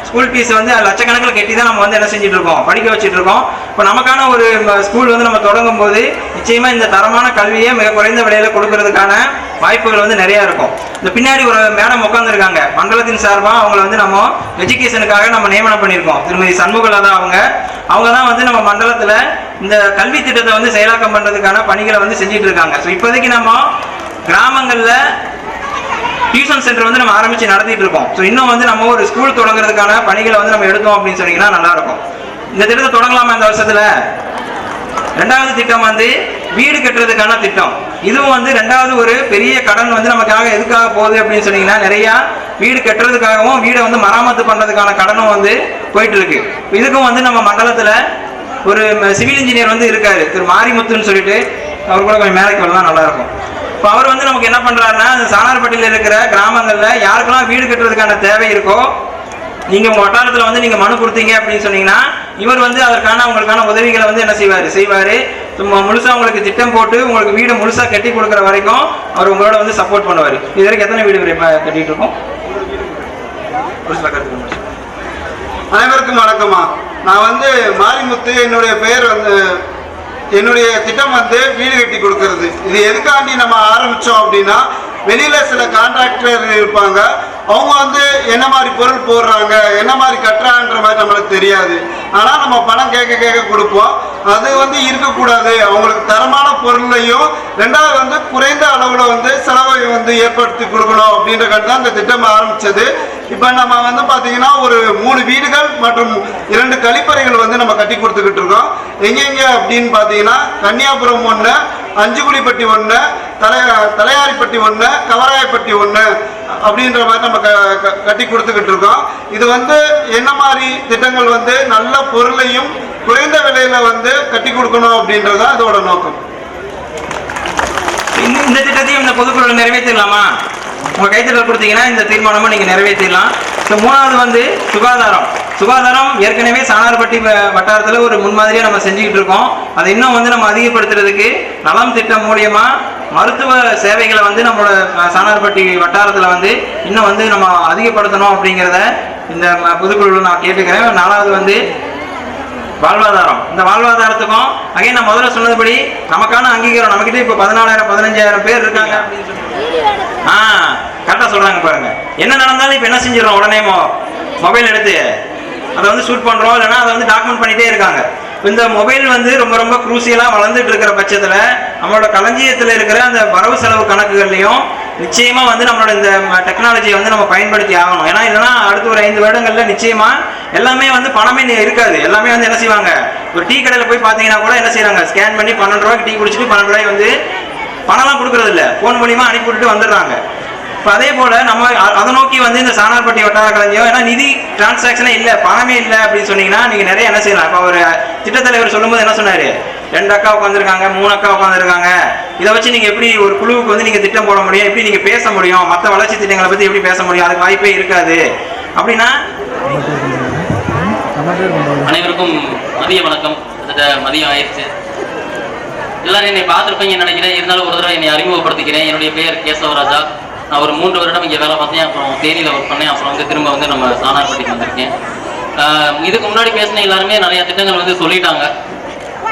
ஸ்கூல் ஃபீஸ் வந்து லட்சக்கணக்கில் கட்டி தான் நம்ம வந்து என்ன செஞ்சுட்டு இருக்கோம், படிக்க வச்சுட்டு இருக்கோம். இப்போ நமக்கான ஒரு ஸ்கூல் வந்து நம்ம தொடங்கும் போது நிச்சயமா இந்த தரமான கல்வியை மிக குறைந்த விலையில கொடுக்கறதுக்கான வாய்ப்புகள் வந்து நிறைய இருக்கும். இந்த பின்னாடி ஒரு மேடம் உட்காந்துருக்காங்க, மண்டலத்தின் சார்பா அவங்களை வந்து நம்ம எஜுகேஷனுக்காக நம்ம நியமனம் பண்ணியிருக்கோம். திருமதி சண்முகலதா அவங்க தான் வந்து நம்ம மண்டலத்துல இந்த கல்வி திட்டத்தை வந்து செயலாக்கம் பண்றதுக்கான பணிகளை வந்து செஞ்சுட்டு இருக்காங்க. ஸோ இப்போதைக்கு நம்ம கிராமங்கள்ல டியூஷன் சென்டர் வந்து நம்ம ஆரம்பிச்சு நடத்திட்டு இருக்கோம். ஸோ இன்னும் வந்து நம்ம ஒரு ஸ்கூல் தொடங்குறதுக்கான பணிகளை வந்து நம்ம எடுத்தோம் அப்படின்னு சொன்னீங்கன்னா நல்லா இருக்கும். இந்த திட்டத்தை தொடங்கலாமா இந்த வருஷத்துல? ரெண்டாவது திட்டம் வந்து வீடு கட்டுறதுக்கான திட்டம். இதுவும் வந்து ரெண்டாவது ஒரு பெரிய கடன் வந்து நமக்காக எதுக்காக போகுது அப்படின்னு சொன்னீங்கன்னா நிறைய வீடு கட்டுறதுக்காகவும் வீடை வந்து மராமத்து பண்றதுக்கான கடனும் வந்து போயிட்டு இருக்கு. இதுக்கும் வந்து நம்ம மண்டலத்துல ஒரு சிவில் இன்ஜினியர் வந்து இருக்காரு, திரு மாரிமுத்துன்னு சொல்லிட்டு, அவர் கூட கொஞ்சம் மேலைக்கு வரலாம் நல்லா இருக்கும். இப்போ அவர் வந்து நமக்கு என்ன பண்றாருன்னா சானார்பட்டியில் இருக்கிற கிராமங்கள்ல யாருக்கெல்லாம் வீடு கட்டுறதுக்கான தேவை இருக்கோ நீங்க உங்க வட்டாரத்துல வந்து நீங்க மனு கொடுத்தீங்க அப்படின்னு சொன்னீங்கன்னா இவர் வந்து அதற்கான உங்களுக்கான உதவிகளை வந்து என்ன செய்வாரு. முழுசா உங்களுக்கு திட்டம் போட்டு உங்களுக்கு வீடு முழுசா கட்டி கொடுக்குற வரைக்கும் அவர் உங்களோட வந்து சப்போர்ட் பண்ணுவாரு. இது வரைக்கும் எத்தனை வீடு கட்டிட்டு இருக்கோம்? அனைவருக்கும் வணக்கமா. நான் வந்து மாரிமுத்து, என்னுடைய பெயர் வந்து என்னுடைய திட்டம் வந்து வீடு கட்டி கொடுக்கறது. இது எதுக்காண்டி நம்ம ஆரம்பிச்சோம் அப்படின்னா வெளியில சில கான்ட்ராக்டர் இருப்பாங்க, அவங்க வந்து என்ன மாதிரி பொருள் போடுறாங்க, என்ன மாதிரி கட்டுறான்ற மாதிரி நம்மளுக்கு தெரியாது. ஆனால் நம்ம பணம் கேட்க கொடுப்போம். அது வந்து இருக்கக்கூடாது, அவங்களுக்கு தரமான பொருளையும் ரெண்டாவது வந்து குறைந்த அளவில் வந்து செலவை வந்து ஏற்படுத்தி கொடுக்கணும் அப்படின்றக்காண்டி தான் இந்த திட்டம் ஆரம்பித்தது. இப்போ நம்ம வந்து பார்த்தீங்கன்னா ஒரு 3 வீடுகள் மற்றும் 2 கழிப்பறைகள் வந்து நம்ம கட்டி கொடுத்துக்கிட்டு இருக்கோம். எங்கெங்கே அப்படின்னு பார்த்தீங்கன்னா கன்னியாபுரம் 1, அஞ்சுகுடிப்பட்டி 1, தலையாரிப்பட்டி 1, கவராயப்பட்டி 1 அப்படின்ற மாதிரி நம்ம கட்டி கொடுத்துக்கிட்டு இருக்கோம். இது வந்து என்ன மாதிரி திட்டங்கள் வந்து நல்ல பொருளையும் குறைந்த விலையில வந்து கட்டி கொடுக்கணும் அப்படின்றதான் இதோட நோக்கம். இந்த திட்டத்தையும் இந்த பொதுக்குழு நிறைவேற்றலாமா? உங்க கைத்தட்டல் கொடுத்தீங்கன்னா இந்த தீர்மானமும் நீங்க நிறைவேற்றலாம். மூணாவது வந்து சுகாதாரம் ஏற்கனவே சானார்பட்டி வட்டாரத்தில் ஒரு முன்மாதிரியா நம்ம செஞ்சுக்கிட்டு இருக்கோம். அதை இன்னும் வந்து நம்ம அதிகப்படுத்துறதுக்கு நலம் திட்டம் மூலியமா மருத்துவ சேவைகளை வந்து நம்மளோட சானார்பட்டி வட்டாரத்தில் வந்து இன்னும் வந்து நம்ம அதிகப்படுத்தணும் அப்படிங்கிறத இந்த பொதுக்குழுவில் நான் கேட்டுக்கிறேன். 4வது வந்து வாழ்வாதாரம். இந்த வாழ்வாதாரத்துக்கும் அகைன் நான் முதல்ல சொன்னதுபடி நமக்கான அங்கீகாரம் நம்மகிட்ட இப்போ 14,000-15,000 பேர் இருக்காங்க அப்படின்னு சொல்லி கரெக்டாக சொல்றாங்க பாருங்க. என்ன நடந்தாலும் இப்போ என்ன செஞ்சிடறோம், உடனே மொபைல் எடுத்து அதை வந்து ஷூட் பண்றோம், இல்லைன்னா அதை வந்து டாக்குமெண்ட் பண்ணிட்டே இருக்காங்க. இந்த மொபைல் வந்து ரொம்ப ரொம்ப குரூசியலா வளர்ந்துட்டு இருக்கிற பட்சத்துல நம்மளோட களஞ்சியத்தில் இருக்கிற அந்த வரவு செலவு கணக்குகள்லையும் நிச்சயமா வந்து நம்மளோட இந்த டெக்னாலஜியை வந்து நம்ம பயன்படுத்தி ஆகணும். ஏன்னா இல்லைன்னா அடுத்த ஒரு 5 வருடங்கள்ல நிச்சயமா எல்லாமே வந்து பணமே இருக்காது. எல்லாமே வந்து என்ன செய்வாங்க, ஒரு டீ கடையில் போய் பார்த்தீங்கன்னா கூட என்ன செய்யறாங்க, ஸ்கேன் பண்ணி 12 ரூபாய்க்கு டீ குடிச்சிட்டு 12 ரூபாய் வந்து பணம்லாம் கொடுக்கறது இல்லை, போன் மூலியமா அனுப்பி விட்டுட்டு வந்துடுறாங்க. இப்போ அதே போல நம்ம அதை நோக்கி வந்து இந்த சானார்பட்டி வட்டார களஞ்சியம், ஏன்னா நிதி டிரான்சாக்ஷனே இல்லை, பணமே இல்லை அப்படின்னு சொன்னீங்கன்னா நீங்க நிறைய என்ன செய்யலாம். இப்போ ஒரு திட்டத்தலைவர் சொல்லும்போது என்ன சொன்னாரு, 2 அக்கா உட்காந்துருக்காங்க, 3 அக்கா உட்காந்துருக்காங்க, இதை வச்சு நீங்க எப்படி ஒரு குழுவுக்கு வந்து நீங்க திட்டம் போட முடியும், எப்படி நீங்க பேச முடியும், மற்ற வளர்ச்சி திட்டங்களை பத்தி எப்படி பேச முடியும், அதுக்கு வாய்ப்பே இருக்காது அப்படின்னா. அனைவருக்கும் மதிய வணக்கம். மதியம் ஆயிடுச்சு, எல்லாரும் என்னை பார்த்துருப்பீங்கன்னு நினைக்கிறேன். இருந்தாலும் ஒரு தடவை என்னை அறிமுகப்படுத்திக்கிறேன். என்னுடைய பெயர் கேசவராஜா. நான் ஒரு 3 வருடம் இங்கே வேலை பார்த்தேன், அப்புறம் தேனியில் ஒர்க் பண்ணேன், அப்புறம் வந்து திரும்ப வந்து நம்ம சாணார்பட்டிக்கு வந்திருக்கேன். இதுக்கு முன்னாடி பேசின எல்லாருமே நிறைய திட்டங்கள் வந்து சொல்லிட்டாங்க,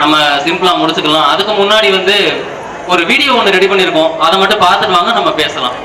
நம்ம சிம்பிளாக முடிச்சுக்கலாம். அதுக்கு முன்னாடி வந்து ஒரு வீடியோ ஒன்று ரெடி பண்ணியிருக்கோம், அதை மட்டும் பார்த்துட்டு வாங்க, நம்ம பேசலாம்.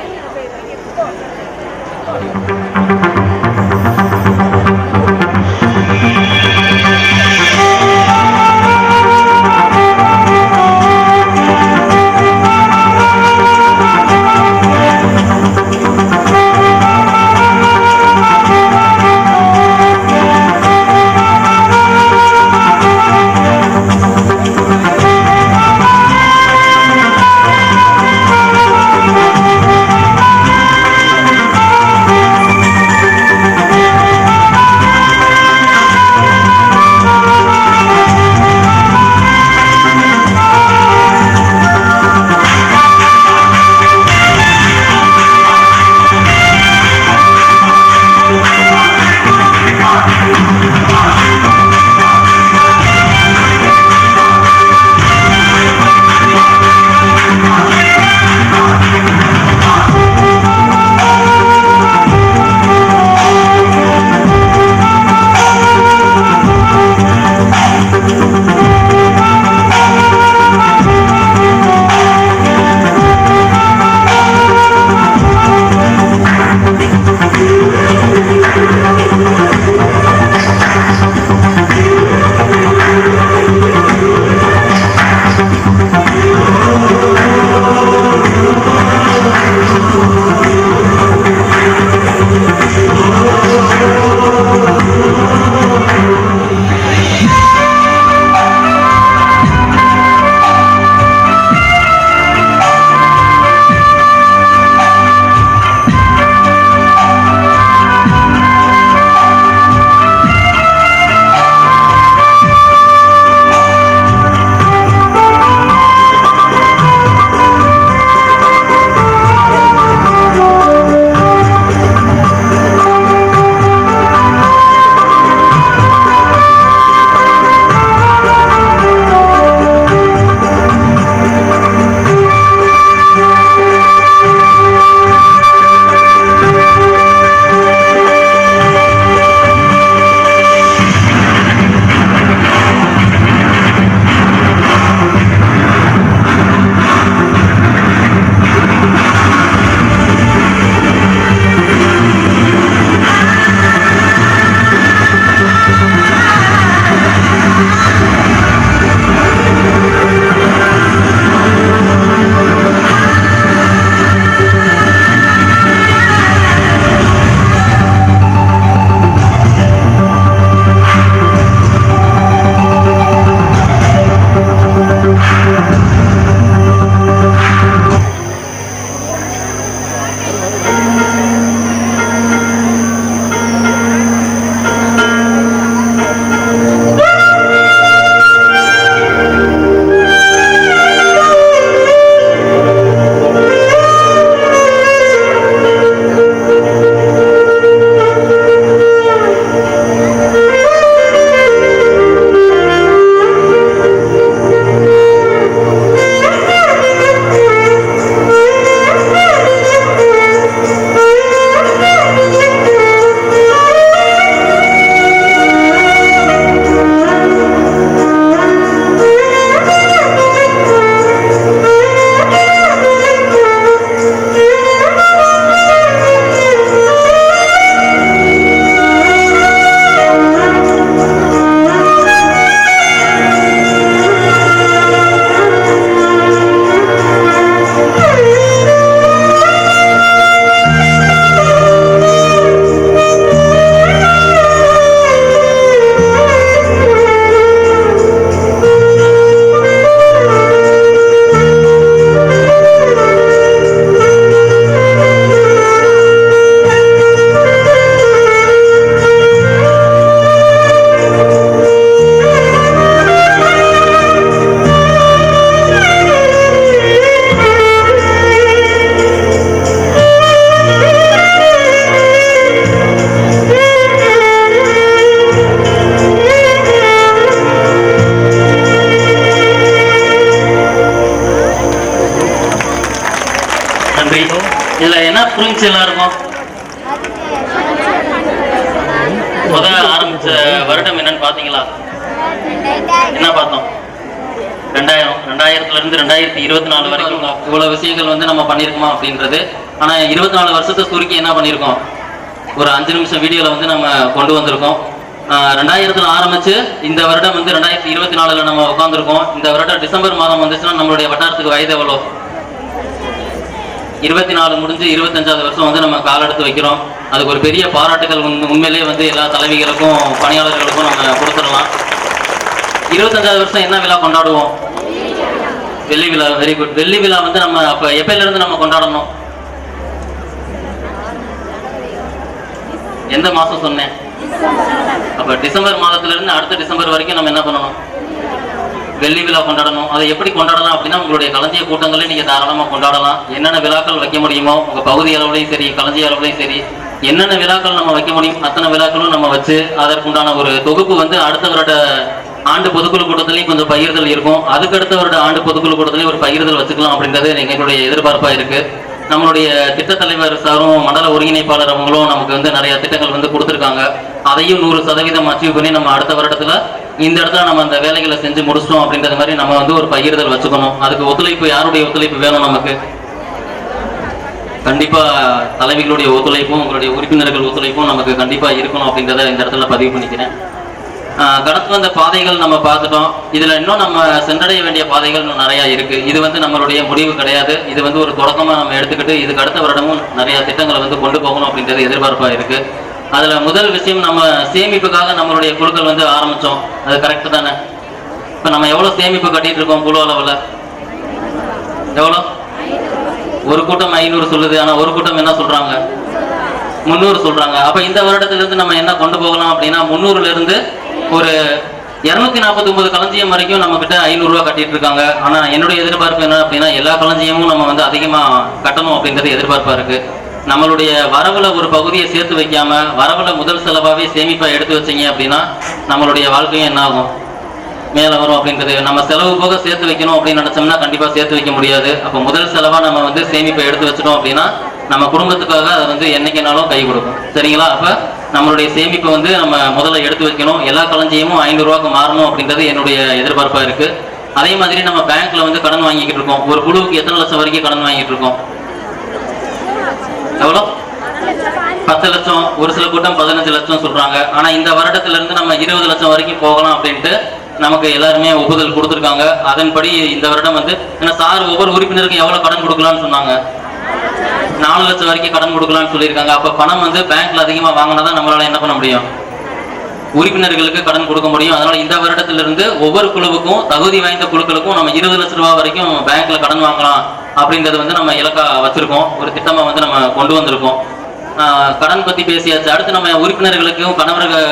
புரிஞ்சு எல்லாருக்கும்? ஆரம்பிச்ச வருடம் என்னன்னு பாத்தீங்களா? என்ன பார்த்தோம்? 2000 இருந்து 2024 வரைக்கும் இவ்வளவு விஷயங்கள் வந்து நம்ம பண்ணிருக்கோமா அப்படின்றது. ஆனா 24 வருஷத்தை சுருக்கி என்ன பண்ணிருக்கோம்? ஒரு 5 நிமிஷம் வீடியோல வந்து நம்ம கொண்டு வந்திருக்கோம். 2000 ஆரம்பிச்சு இந்த வருடம் வந்து 2024 நம்ம உட்காந்துருக்கோம். இந்த வருடம் டிசம்பர் மாதம் வந்துச்சுன்னா நம்மளுடைய வட்டாரத்துக்கு வயது எவ்வளோ? 24 முடிஞ்சு 25வது வருஷம் வந்து நம்ம கால் எடுத்து வைக்கிறோம். அதுக்கு ஒரு பெரிய பாராட்டுகள் உண்மையிலேயே வந்து எல்லா தலைவிகளுக்கும் பணியாளர்களுக்கும் நம்ம கொடுத்துடலாம். 25வது வருஷம் என்ன விழா கொண்டாடுவோம்? வெள்ளி விழா. Very good. வெள்ளி விழா வந்து நம்ம அப்ப எப்பயில இருந்து நம்ம கொண்டாடணும்? எந்த மாசம் சொன்னேன்? அப்ப டிசம்பர் மாதத்துல இருந்து அடுத்த டிசம்பர் வரைக்கும் நம்ம என்ன பண்ணணும்? வெள்ளி விழா கொண்டாடணும். அதை எப்படி கொண்டாடலாம் அப்படின்னா உங்களுடைய களஞ்சிய கூட்டங்களே நீங்க தாராளமா கொண்டாடலாம். என்னென்ன விழாக்கள் வைக்க முடியுமோ உங்க பகுதி அளவுலையும் சரி களஞ்சிய அளவுலையும் சரி என்னென்ன விழாக்கள் நம்ம வைக்க முடியும் அத்தனை விழாக்களும் நம்ம வச்சு அதற்குண்டான ஒரு தொகுப்பு வந்து அடுத்த வருட ஆண்டு பொதுக்குழு கூட்டத்திலையும் கொஞ்சம் பகிர்தல் இருக்கும். அதுக்கு அடுத்த வருட ஆண்டு பொதுக்குழு கூட்டத்திலையும் ஒரு பகிர்தல் வச்சுக்கலாம் அப்படின்றது எங்களுடைய எதிர்பார்ப்பா இருக்கு. நம்மளுடைய திட்டத்தலைவர் சாரும் மண்டல ஒருங்கிணைப்பாளர் அவங்களும் நமக்கு வந்து நிறைய திட்டங்கள் வந்து கொடுத்துருக்காங்க. அதையும் 100% அச்சீவ் பண்ணி நம்ம அடுத்த வருடத்துல இந்த இடத்துல நம்ம அந்த வேலைகளை செஞ்சு முடிச்சிட்டோம் அப்படின்றது மாதிரி நம்ம வந்து ஒரு பகிர்தல் வச்சுக்கணும். அதுக்கு ஒத்துழைப்பு யாருடைய ஒத்துழைப்பு வேணும்? நமக்கு கண்டிப்பா தலைவிகளுடைய ஒத்துழைப்பும் உங்களுடைய உறுப்பினர்கள் ஒத்துழைப்பும் நமக்கு கண்டிப்பா இருக்கணும் அப்படின்றத இந்த இடத்துல பதிவு பண்ணிக்கிறேன். கடந்து வந்த பாதைகள் நம்ம பார்த்துட்டோம். இதுல இன்னும் நம்ம சென்றடைய வேண்டிய பாதைகள் இன்னும் நிறைய இருக்கு. இது வந்து நம்மளுடைய முடிவு கிடையாது. இது வந்து ஒரு தொடக்கமா நம்ம எடுத்துக்கிட்டு இதுக்கு அடுத்த வருடமும் நிறைய திட்டங்களை வந்து கொண்டு போகணும் அப்படின்றது எதிர்பார்ப்பா இருக்கு. அதுல முதல் விஷயம் நம்ம சேமிப்புக்காக நம்மளுடைய குழுக்கள் வந்து ஆரம்பிச்சோம். அது கரெக்ட் தானே? இப்ப நம்ம எவ்வளவு சேமிப்பு கட்டிட்டு இருக்கோம் குழு அளவுல? எவ்வளவு? ஒரு கூட்டம் 500 சொல்லுது. ஆனா ஒரு கூட்டம் என்ன சொல்றாங்க? 300 சொல்றாங்க. அப்ப இந்த வருடத்துல இருந்து நம்ம என்ன கொண்டு போகலாம் அப்படின்னா 300ல இருந்து ஒரு 249 களஞ்சியம் வரைக்கும் நம்ம கிட்ட 500 ரூபாய் கட்டிட்டு இருக்காங்க. ஆனா என்னுடைய எதிர்பார்ப்பு என்ன அப்படின்னா எல்லா களஞ்சியமும் நம்ம வந்து அதிகமா கட்டணும் அப்படின்றது எதிர்பார்ப்பா இருக்கு. நம்மளுடைய வரவுல ஒரு பகுதியை சேர்த்து வைக்காம வரவுல முதல் செலவாவே சேமிப்பா எடுத்து வச்சீங்க அப்படின்னா நம்மளுடைய வாழ்க்கையும் என்ன ஆகும்? மேல வரும் அப்படின்றது. நம்ம செலவு போக சேர்த்து வைக்கணும் அப்படின்னு நினைச்சோம்னா கண்டிப்பா சேர்த்து வைக்க முடியாது. அப்ப முதல் செலவா நம்ம வந்து சேமிப்பை எடுத்து வச்சிட்டோம் அப்படின்னா நம்ம குடும்பத்துக்காக அதை வந்து என்னைக்குனாலும் கை கொடுக்கும். சரிங்களா? அப்ப நம்மளுடைய சேமிப்பை வந்து நம்ம முதல்ல எடுத்து வைக்கணும். எல்லா களஞ்சியமும் 500 ரூபாய்க்கு மாறணும் அப்படின்றது என்னுடைய எதிர்பார்ப்பா இருக்கு. அதே மாதிரி நம்ம பேங்க்ல வந்து கடன் வாங்கிக்கிட்டு இருக்கோம். ஒரு குழுவுக்கு எத்தனை லட்சம் வரைக்கும் கடன் வாங்கிட்டு இருக்கோம்? எவ்வளோ? 10 லட்சம். ஒரு சில கூட்டம் 15 லட்சம் சொல்றாங்க. ஆனா இந்த வருடத்துல இருந்து நம்ம 20 லட்சம் வரைக்கும் போகலாம் அப்படின்ட்டு நமக்கு எல்லாருமே ஒப்புதல் கொடுத்துருக்காங்க. அதன்படி இந்த வருடம் வந்து ஏன்னா சார் ஒவ்வொரு உறுப்பினருக்கும் எவ்வளவு கடன் கொடுக்கலாம்னு சொன்னாங்க? 4 லட்சம் வரைக்கும் கடன் கொடுக்கலாம்னு சொல்லியிருக்காங்க. அப்ப பணம் வந்து பேங்க்ல அதிகமா வாங்கினாதான் நம்மளால என்ன பண்ண முடியும்? உறுப்பினர்களுக்கு கடன் கொடுக்க முடியும். அதனால இந்த வருடத்திலிருந்து ஒவ்வொரு குழுவுக்கும் தகுதி வாய்ந்த குழுக்களுக்கும் நம்ம 20 லட்சம் ரூபாய் வரைக்கும் பேங்க்ல கடன் வாங்கலாம் அப்படின்றது வந்து நம்ம இலக்கா வச்சிருக்கோம். ஒரு திட்டமா வந்து நம்ம கொண்டு வந்திருக்கோம். கடன் பத்தி பேசியாச்சு. அடுத்து நம்ம உறுப்பினர்களுக்கும்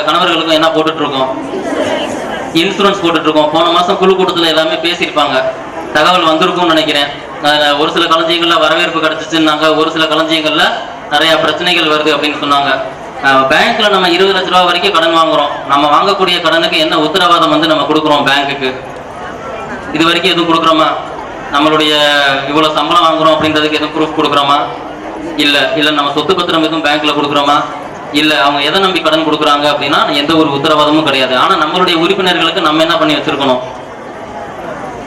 கணவர்களுக்கும் என்ன போட்டுட்டு இருக்கோம்? இன்சூரன்ஸ் போட்டுட்டு இருக்கோம். போன மாசம் குழு கூட்டத்துல எல்லாமே பேசியிருப்பாங்க. தகவல் வந்திருக்கும்னு நினைக்கிறேன். ஒரு சில களஞ்சியங்கள்ல வரவேற்பு கிடைச்சிச்சுன்னாங்க. ஒரு சில களஞ்சியங்கள்ல நிறைய பிரச்சனைகள் வருது அப்படின்னு சொன்னாங்க. பேங்க்ல நம்ம 20 லட்சம் ரூபாய் வரைக்கும் கடன் வாங்குறோம். நம்ம வாங்கக்கூடிய கடனுக்கு என்ன உத்தரவாதம் வந்து நம்ம கொடுக்குறோம் பேங்குக்கு? இது வரைக்கும் எதுவும் கொடுக்குறோமா? நம்மளுடைய இவ்வளவு சம்பளம் வாங்குறோம் அப்படின்றதுக்கு எதுவும் ப்ரூஃப் கொடுக்குறோமா? இல்ல நம்ம சொத்து பத்திரம் எதுவும் பேங்க்ல கொடுக்குறோமா? இல்ல. அவங்க எதை நம்பி கடன் கொடுக்குறாங்க அப்படின்னா எந்த ஒரு உத்தரவாதமும் கிடையாது. ஆனா நம்மளுடைய உறுப்பினர்களுக்கு நம்ம என்ன பண்ணி வச்சிருக்கணும்?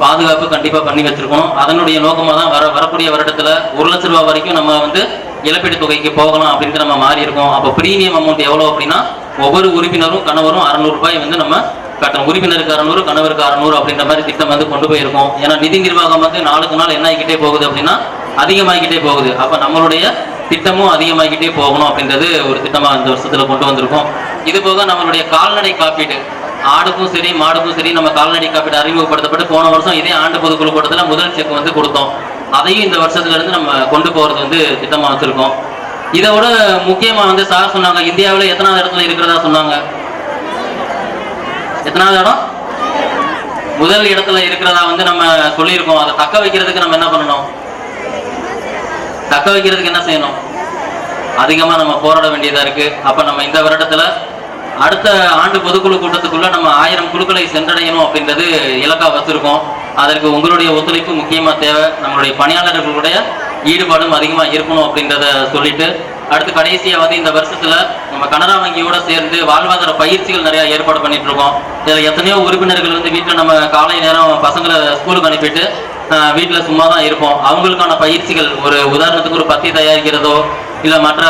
பாதுகாப்பு கண்டிப்பா பண்ணி வச்சிருக்கணும். அதனுடைய நோக்கமா தான் வரக்கூடிய வருடத்துல 1 லட்சம் ரூபாய் வரைக்கும் நம்ம வந்து இழப்பீடு தொகைக்கு போகலாம் அப்படின்ட்டு நம்ம மாறி இருக்கோம். அப்ப பிரீமியம் அமௌண்ட் எவ்வளவு அப்படின்னா ஒவ்வொரு உறுப்பினரும் கணவரும் 600 ரூபாய் வந்து நம்ம கட்டணும். உறுப்பினருக்கு 600, கணவருக்கு 600 அப்படின்ற மாதிரி திட்டம் வந்து கொண்டு போயிருக்கோம். ஏன்னா நிதி நிர்வாகம் வந்து நாளுக்கு நாள் என்ன ஆகிக்கிட்டே போகுது அப்படின்னா அதிகமாகிக்கிட்டே போகுது. அப்ப நம்மளுடைய திட்டமும் அதிகமாகிக்கிட்டே போகணும் அப்படின்றது ஒரு திட்டமா இந்த வருஷத்துல கொண்டு வந்திருக்கோம். இது போக நம்மளுடைய கால்நடை காப்பீடு ஆடுக்கும் சரி மாடுக்கும் சரி நம்ம கால்நடை காப்பீடு அறிமுகப்படுத்தப்பட்டு போன வருஷம் இதே ஆண்டு பொதுக்குழு கூட்டத்துல முதல் செக் வந்து கொடுத்தோம். அதையும் இந்த வருஷத்துல இருந்து நம்ம கொண்டு போறது வந்து திட்டமா வச்சிருக்கோம். இதை விட முக்கியமா வந்து சார் சொன்னாங்க இந்தியாவில எத்தனாவது இடத்துல இருக்கிறதா சொன்னாங்க? எத்தனாவது இடம்? முதல் இடத்துல இருக்கிறதா வந்து நம்ம சொல்லியிருக்கோம். அதை தக்க வைக்கிறதுக்கு நம்ம என்ன பண்ணணும்? தக்க வைக்கிறதுக்கு என்ன செய்யணும்? அதிகமா நம்ம போராட வேண்டியதா இருக்கு. அப்ப நம்ம இந்த வருடத்துல அடுத்த ஆண்டு பொதுக்குழு கூட்டத்துக்குள்ள நம்ம 1000 குழுக்களை சென்றடையணும் அப்படின்றது இலக்கா வச்சிருக்கோம். அதற்கு உங்களுடைய ஒத்துழைப்பு முக்கியமா தேவை. நம்மளுடைய பணியாளர்களுடைய ஈடுபாடும் அதிகமா இருக்கணும் அப்படின்றத சொல்லிட்டு, அடுத்து கடைசியா வந்து இந்த வருஷத்துல நம்ம கனரா வங்கியோட சேர்ந்து வாழ்வாதார பயிற்சிகள் நிறைய ஏற்பாடு பண்ணிட்டு இருக்கோம். இதுல எத்தனையோ உறுப்பினர்கள் வந்து வீட்டுல நம்ம காலை நேரம் பசங்களை ஸ்கூலுக்கு அனுப்பிட்டு வீட்டுல சும்மா தான் இருப்போம். அவங்களுக்கான பயிற்சிகள், ஒரு உதாரணத்துக்கு ஒரு பத்தி தயாரிக்கிறதோ இல்ல மற்ற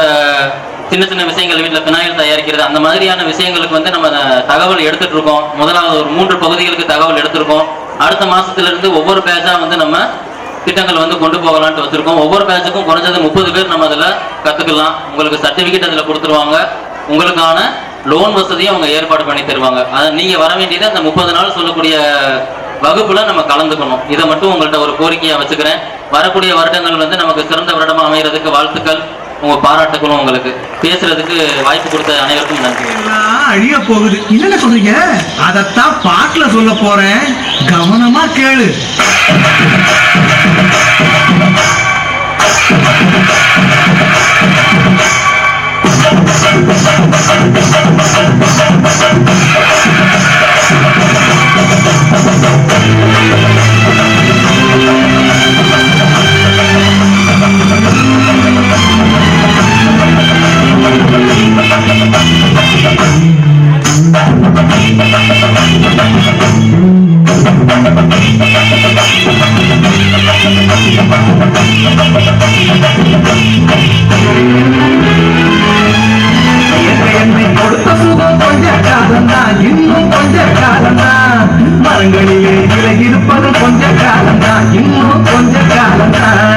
சின்ன சின்ன விஷயங்கள், வீட்டில் பினாயில் தயாரிக்கிறது, அந்த மாதிரியான விஷயங்களுக்கு வந்து நம்ம தகவல் எடுத்துட்டு இருக்கோம். முதலாவது ஒரு 3 பகுதிகளுக்கு தகவல் எடுத்திருக்கோம். அடுத்த மாசத்துல இருந்து ஒவ்வொரு பேட்சா வந்து நம்ம திட்டங்கள் வந்து கொண்டு போகலான்ட்டு வச்சிருக்கோம். ஒவ்வொரு பேட்சுக்கும் குறைஞ்சது 30 பேர் நம்ம அதில் கத்துக்கலாம். உங்களுக்கு சர்டிபிகேட் அதில் கொடுத்துருவாங்க. உங்களுக்கான லோன் வசதியும் அவங்க ஏற்பாடு பண்ணி தருவாங்க. அதை நீங்க வர வேண்டியது அந்த 30 நாள் சொல்லக்கூடிய வகுப்புல நம்ம கலந்துக்கணும். இதை மட்டும் உங்கள்கிட்ட ஒரு கோரிக்கையா வச்சுக்கிறேன். வரக்கூடிய வருடங்கள் வந்து நமக்கு சிறந்த வருடமா அமைகிறதுக்கு வாழ்த்துக்கள், உங்க பாராட்டுகளும். உங்களுக்கு பேசுறதுக்கு வாய்ப்பு கொடுத்த அனைவருக்கும் நன்றி. அழிய போகுது என்னென்ன சொல்றீங்க? அதத்தான் பாட்டுல சொல்ல போறேன், கவனமா கேளு. கொடுத்த சுகம் கொஞ்ச காலம்தான், இன்னும் கொஞ்ச காலம்தான். மரங்களிலே இலை இருப்பது கொஞ்ச காலம்தான், இன்னும் கொஞ்ச காலம்தான்.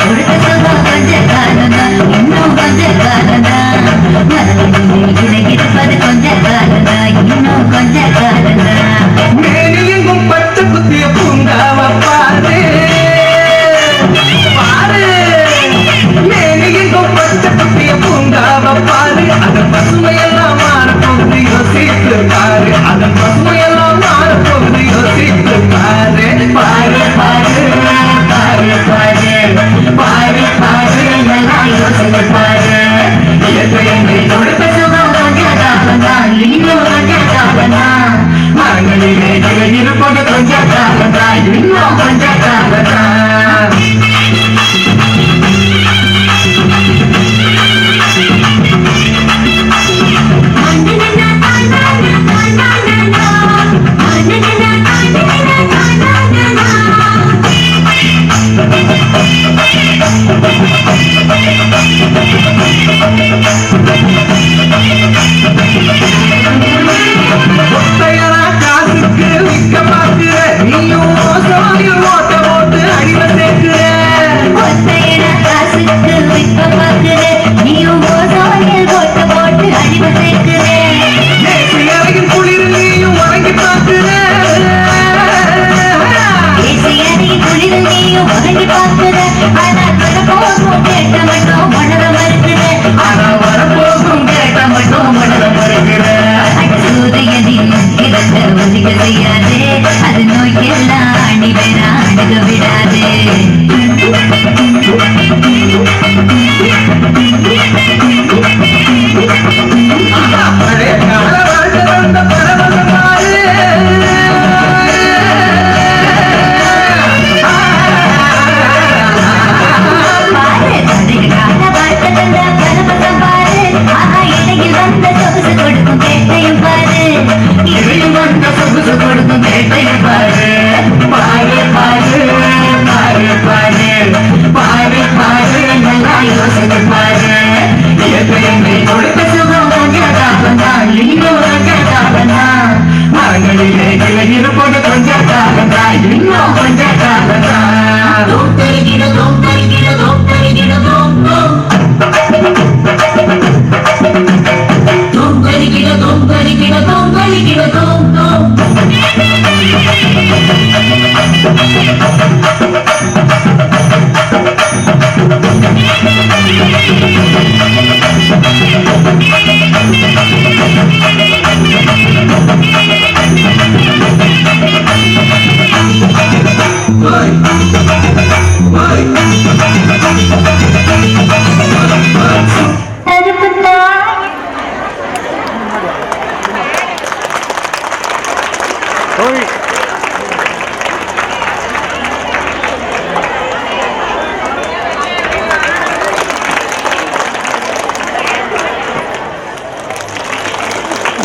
கொடுத்த சுகம் கொஞ்ச காலம்தான், இன்னும் கொஞ்ச காலம்தான். மரங்களிலே இலை இருப்பது கொஞ்ச காலம்தான், இன்னும் கொஞ்ச காலம்தான். மேனி எங்கும் பச்சை குத்திய பூங்காவ பாரு பாரு. மேனி எங்கும் பச்சை குத்திய பூங்காவ பாரு. அதன் பசுமையெல்லாம் மாறப்போகுது, யோசித்து பாரு. அதன் பசுமையெல்லாம் மாறப்போகுது, யோசித்து பாரு. பாரு பாரு பாரு பாரு பாரு பாரு, எல்லாம் யோசித்து பாரு. கொடுத்த சுகம் கொஞ்ச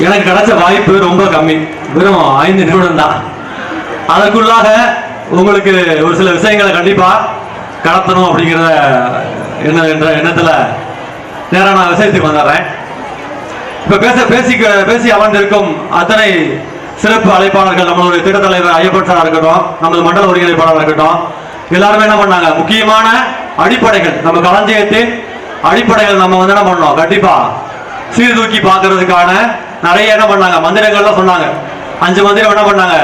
எனக்கு கிடைச்ச வாய்ப்பு ரொம்ப கம்மி, வெறும் 5 நிமிடம் தான். அதற்குள்ளாக உங்களுக்கு ஒரு சில விஷயங்களை கண்டிப்பா கடத்தணும் அப்படிங்கிற எண்ணத்துல நேரம் நான் விஷயத்துக்கு வந்துடுறேன். இப்ப பேசி அமர்ந்திருக்கும் அத்தனை சிறப்பு அழைப்பாளர்கள், நம்மளுடைய திட்ட தலைவர் ஐயப்பன் சாரா இருக்கட்டும், நமது மண்டல ஒருங்கிணைப்பாளராக இருக்கட்டும், எல்லாருமே என்ன பண்ணாங்க, முக்கியமான அடிப்படைகள், நம்ம களஞ்சியத்தின் அடிப்படைகள் நம்ம என்ன பண்ணோம், கண்டிப்பா சீர்தூக்கி பார்க்கறதுக்கான நிறைய என்ன பண்ணாங்க, மந்திரங்கள்லாம் சொன்னாங்க. 5 மந்திரம் என்ன பண்ணாங்க,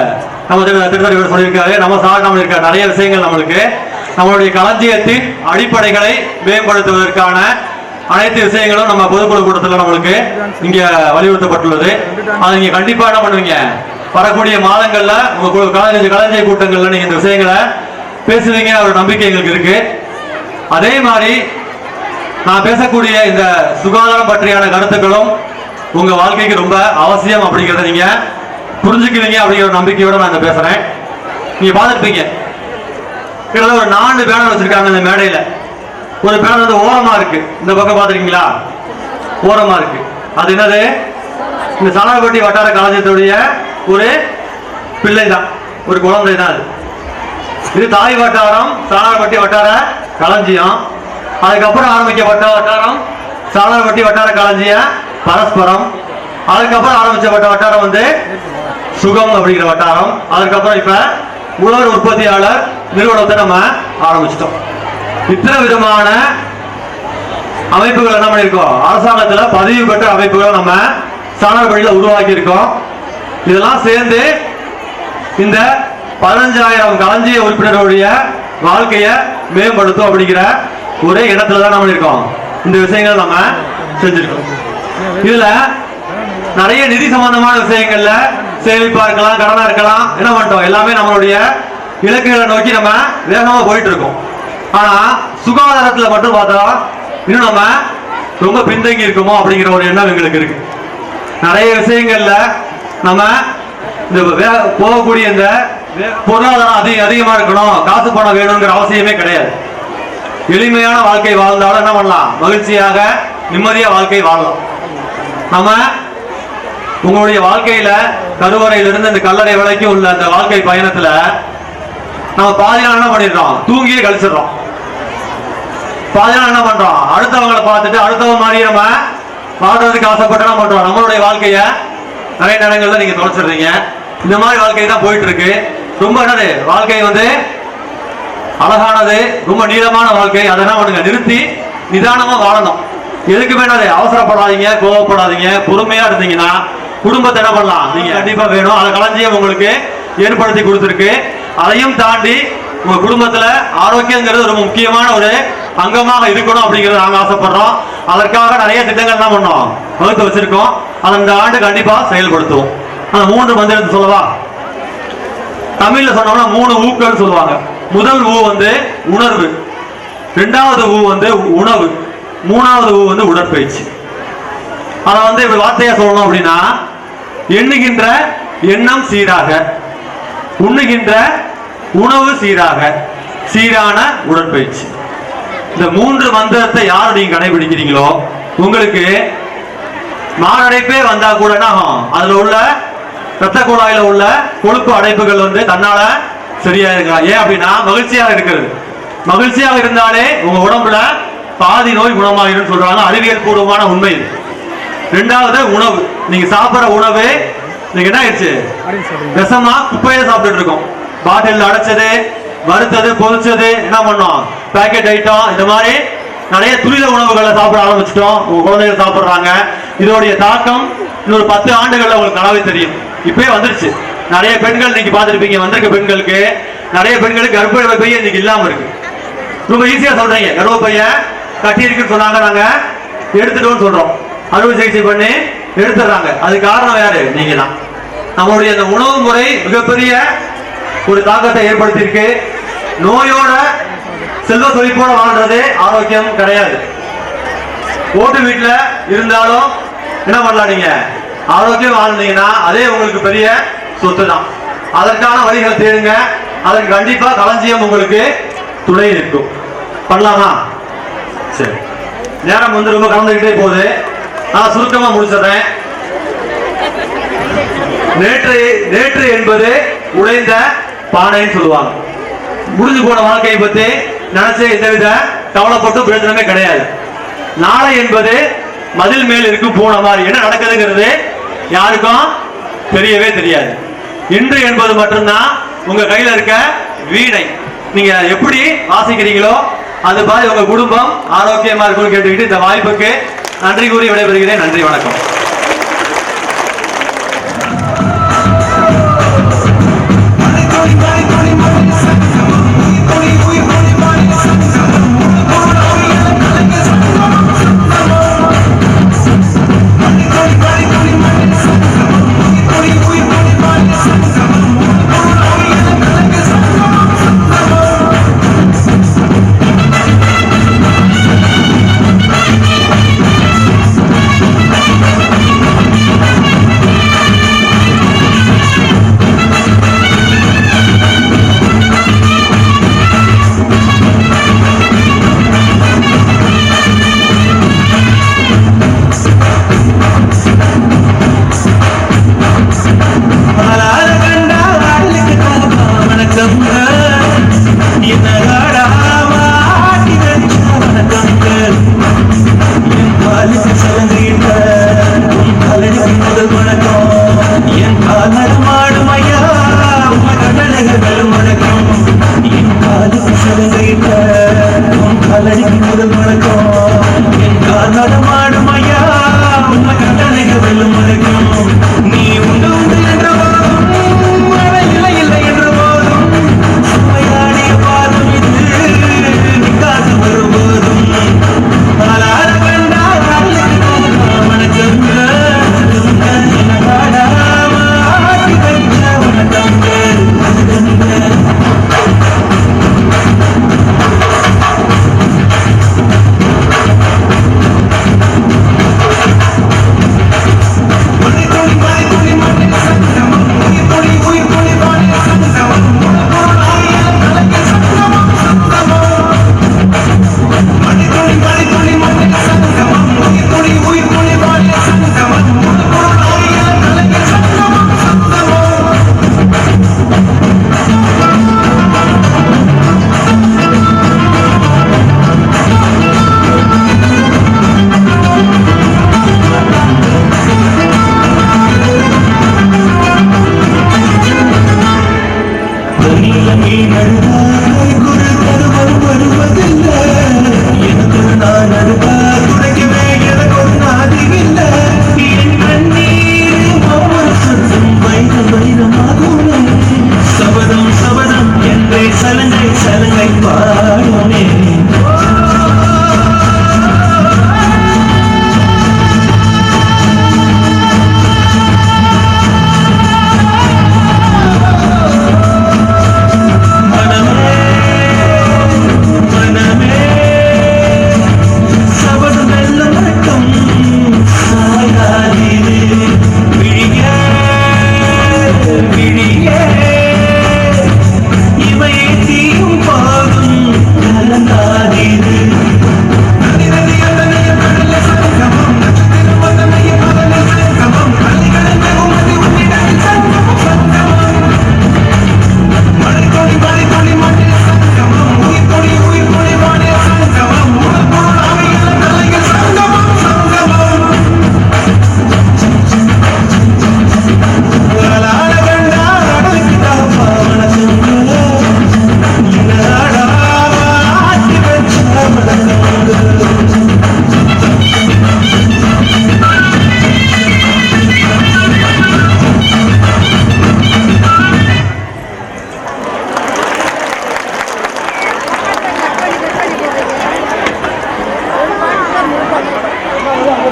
நம்ம திட்டத்தலைவர் சொல்லியிருக்காரு, நம்ம சார் நம்ம இருக்க நிறைய விஷயங்கள் நம்மளுக்கு நம்மளுடைய களஞ்சியத்தின் அடிப்படைகளை மேம்படுத்துவதற்கான அனைத்து விஷயங்களும் நம்ம பொதுக்குழு கூட்டத்தில் நம்மளுக்கு இங்க வலியுறுத்தப்பட்டுள்ளது. அதை நீங்க கண்டிப்பா என்ன பண்ணுவீங்க, வரக்கூடிய மாதங்கள்ல உங்க களஞ்சிய கூட்டங்கள்ல நீங்க இந்த விஷயங்களை பேசுவீங்க, ஒரு நம்பிக்கை எங்களுக்கு இருக்கு. அதே மாதிரி நான் பேசக்கூடிய இந்த சுகாதாரம் பற்றியான கருத்துக்களும் உங்க வாழ்க்கைக்கு ரொம்ப அவசியம் அப்படிங்கிறத நீங்க புரிஞ்சுக்குவீங்க அப்படிங்கிற நம்பிக்கையோட நான் பேசுறேன். நீங்க பார்த்துருப்பீங்க, கிட்டத்தட்ட ஒரு 4 பேனர் வச்சிருக்காங்க இந்த மேடையில. ஒரு பேனர் வந்து ஓரமா இருக்கு, இந்த பக்கம் பார்த்துருக்கீங்களா, ஓரமா இருக்கு. அது என்னது, இந்த சாணார்பட்டி வட்டார களஞ்சியத்துடைய ஒரு பிள்ளை தான், ஒரு குழந்தை தான் அது. இது தாய் வட்டாரம் சாணார்பட்டி வட்டார களஞ்சியம். அதுக்கப்புறம் ஆரம்பிக்கப்பட்ட வட்டாரம் சாணார்பட்டி வட்டார களஞ்சிய பரஸ்பரம். அதுக்கப்புறம் ஆரம்பிச்சப்பட்ட வட்டாரம் வந்து சுகம் அப்படிங்கிற வட்டாரம். அதுக்கப்புறம் இப்ப உழவர் உற்பத்தியாளர் நிறுவனத்தை நம்ம ஆரம்பிச்சிட்டோம். இத்தனை விதமான அமைப்புகள் என்ன பண்ணிருக்கோம், அரசாங்கத்துல பதிவு பெற்ற அமைப்புகளை நம்ம சாணார்பட்டியில உருவாக்கி இருக்கோம். இதெல்லாம் சேர்ந்து இந்த 15,000 களஞ்சிய உறுப்பினருடைய வாழ்க்கையை மேம்படுத்தும் அப்படிங்கிற ஒரே இடத்துல தான் நம்ம இருக்கோம். இந்த விஷயங்கள் நம்ம செஞ்சிருக்கோம். இதுல நிறைய நிதி சம்பந்தமான விஷயங்கள்ல சேமிப்பா இருக்கலாம், கடனா இருக்கலாம், என்ன பண்ணிட்டோம், எல்லாமே நம்மளுடைய இலக்குகளை நோக்கி நம்ம வேகமா போயிட்டு இருக்கோம். ஆனா சுகாதாரத்துல மட்டும் பார்த்தா இன்னும் நம்ம ரொம்ப பின்தங்கி இருக்கோமோ அப்படிங்கிற ஒரு எண்ணம் எங்களுக்கு இருக்கு. நிறைய விஷயங்கள்ல நம்ம இந்த போகக்கூடிய இந்த பொருளாதாரம் அதிகமா இருக்கணும், காசு பணம் வேணுங்கிற அவசியமே கிடையாது. எளிமையான வாழ்க்கை வாழ்ந்தாலும் என்ன பண்ணலாம், மகிழ்ச்சியாக நிம்மதியா வாழ்க்கை வாழலாம். நம்ம உங்களுடைய வாழ்க்கையில கருவறையிலிருந்து இந்த கல்லறை வரைக்கும் உள்ள அந்த வாழ்க்கை பயணத்துல நம்ம பாதி நாள் என்ன பண்ணிடுறோம், தூங்கியே கழிச்சிடறோம். பாதி நாள் என்ன பண்றோம், அடுத்தவங்களை பார்த்துட்டு அடுத்தவங்க மாதிரி நம்ம வாழ்றதுக்கு ஆசைப்பட்டு என்ன பண்றோம், நம்மளுடைய வாழ்க்கைய நிறைய நேரங்கள்ல நீங்க தொலைச்சிடுறீங்க. இந்த மாதிரி வாழ்க்கை தான் போயிட்டு இருக்கு. ரொம்ப என்னது, வாழ்க்கை வந்து அழகானது, ரொம்ப நீளமான வாழ்க்கை. அதை என்ன பண்ணுங்க, நிறுத்தி நிதானமா வாழணும். எதுக்குமே என்னது, அவசரப்படாதீங்க, கோவப்படாதீங்க, பொறுமையா இருந்தீங்கன்னா குடும்பத்தை என்ன பண்ணலாம், நீங்க கண்டிப்பா வேணும். அதை களஞ்சியம் உங்களுக்கு ஏற்படுத்தி கொடுத்துருக்கு. அதையும் தாண்டி உங்க குடும்பத்துல ஆரோக்கியங்கிறது ரொம்ப முக்கியமான ஒரு அங்கமாக இருக்கணும் அப்படிங்கறது நாங்க ஆசைப்படுறோம். அதற்காக நிறைய திட்டங்கள் என்ன பண்ணோம், வகுத்து வச்சிருக்கோம். அதை இந்த ஆண்டு கண்டிப்பா செயல்படுத்துவோம். அந்த 3 மந்திரத்தை சொல்லவா, தமிழ்ல சொன்னோம்னா 3 ஊக்கள் சொல்லுவாங்க. முதல் ஊ வந்து உணர்வு, 2வது ஊ வந்து உணவு, 3வது ஊ வந்து உடற்பயிற்சி. அதை வந்து இப்படி வார்த்தையா சொல்லணும் அப்படின்னா, எண்ணுகின்ற எண்ணம் சீராக, உண்ணுகின்ற உணவு சீராக, சீரான உடற்பயிற்சி. இந்த 3 மந்திரத்தை யார் நீங்க கடைபிடிக்கிறீங்களோ உங்களுக்கு மாரடைப்பே வந்தா கூட என்ன ஆகும், அதுல உள்ள ரத்த குழாயில உள்ள கொழுப்பு அடைப்புகள் வந்து தன்னால சரியா இருக்கலாம். ஏன் அப்படின்னா மகிழ்ச்சியாக இருக்கிறது. மகிழ்ச்சியாக இருந்தாலே உங்க உடம்புல பாதி நோய் குணமாயிரும் சொல்றாங்க, அறிவியல் பூர்வமான உண்மை. 2வது உணவு, நீங்க சாப்பிடுற உணவு நீங்க என்ன ஆயிடுச்சு, விஷமா குப்பையை சாப்பிட்டு இருக்கோம். பாட்டில் அடைச்சது, வறுத்தது, பொரிச்சது, என்ன பண்ணோம், பேக்கெட் ஐட்டம், இந்த மாதிரி நிறைய துரித உணவுகளை சாப்பிட ஆரம்பிச்சிட்டோம். உங்க குழந்தைகள் சாப்பிடுறாங்க. இதோடைய தாக்கம் இன்னொரு 10 ஆண்டுகள்ல உங்களுக்கு நல்லாவே தெரியும். இப்பயே வந்துருச்சு. நிறைய பெண்கள் இன்னைக்கு பார்த்துருப்பீங்க, வந்திருக்க பெண்களுக்கு நிறைய பெண்களுக்கு கர்ப்பப்பை இன்னைக்கு இல்லாம இருக்கு. ரொம்ப ஈஸியா சொல்றீங்க, கர்ப்பப்பைய கட்டி இருக்குன்னு சொன்னாங்க, நாங்க எடுத்துட்டோம்னு சொல்றோம். அறுவை சிகிச்சை பண்ணி எடுத்துடுறாங்க. அது காரணம் யாரு, நீங்க தான். நம்மளுடைய அந்த உணவு முறை மிகப்பெரிய ஒரு தாக்கத்தை ஏற்படுத்தியிருக்கு. நோயோட செல்வ செழிப்போட வாழ்றது ஆரோக்கியம் கிடையாது. ஓட்டு வீட்டுல இருந்தாலும் என்ன பண்ணலாம், நீங்க ஆரோக்கியம் வாழ்ந்தீங்கன்னா அதே உங்களுக்கு பெரிய சொத்து தான். அதற்கான வழிகளை தேடுங்க. அதற்கு கண்டிப்பா களஞ்சியம் உங்களுக்கு துணை இருக்கும். பண்ணலாமா? சரி, நேரம் வந்து ரொம்ப கலந்துகிட்டே போகுது. நான் சுருக்கமா முடிச்சிடுறேன். நேற்று என்பது உழைந்த பானைன்னு சொல்லுவாங்க. முடிஞ்சு போன வாழ்க்கையை பத்தி நினைச்சு எந்தவித கவலைப்பட்டு பிரயோஜனமே கிடையாது. நாளை என்பது மதில் மேல் இருக்கும் பூனை மாதிரி என்ன நடக்குதுங்கிறது யாருக்கும் தெரியவே தெரியாது. இன்று என்பது மட்டும்தான் உங்க கையில இருக்க வீணை. நீங்க எப்படி வாசிக்கிறீங்களோ அது மாதிரி உங்க குடும்பம் ஆரோக்கியமா இருக்கும்னு கேட்டுக்கிட்டு இந்த வாய்ப்புக்கு நன்றி கூறி விடைபெறுகிறேன். நன்றி, வணக்கம்.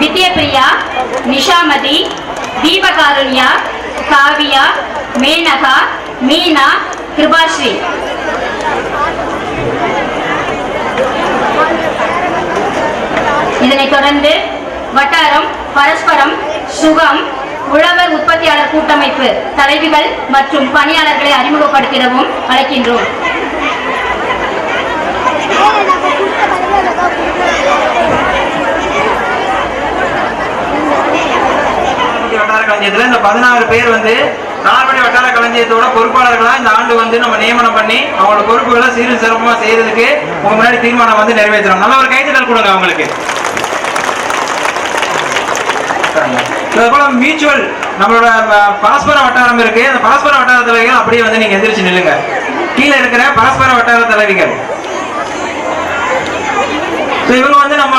வித்யபிரியா, நிஷாமதி, தீபகாருண்யா, காவியா, மேனகா, மீனா, கிருபாஸ்ரீ. இதனைத் தொடர்ந்து வட்டாரம், பரஸ்பரம், சுகம், உழவர் உற்பத்தியாளர் கூட்டமைப்பு தலைவிகள் மற்றும் பணியாளர்களை அறிமுகப்படுத்திடவும் அழைக்கின்றோம். வட்டார களஞ்சியத்துல இந்த 16 பேர் வந்து சாணார்பட்டி வட்டார களஞ்சியத்தோட பொறுப்பாளர்களா இந்த ஆண்டு வந்து நம்ம நியமனம் பண்ணி அவங்களோட பொறுப்புகளை சீரும் சிறப்புமா செய்யறதுக்கு உங்க முன்னாடி தீர்மானம் வந்து நிறைவேற்றுறோம். நல்ல ஒரு கைத்தட்டல் கொடுங்க அவங்களுக்கு. மியூச்சுவல் நம்மளோட பரஸ்பர வட்டாரம் இருக்கு. அந்த பரஸ்பர வட்டார தலைவிகள் அப்படியே வந்து நீங்க எந்திரிச்சு நில்லுங்க. கீழே இருக்கிற பரஸ்பர வட்டார தலைவிகள் இவங்க வந்து நம்ம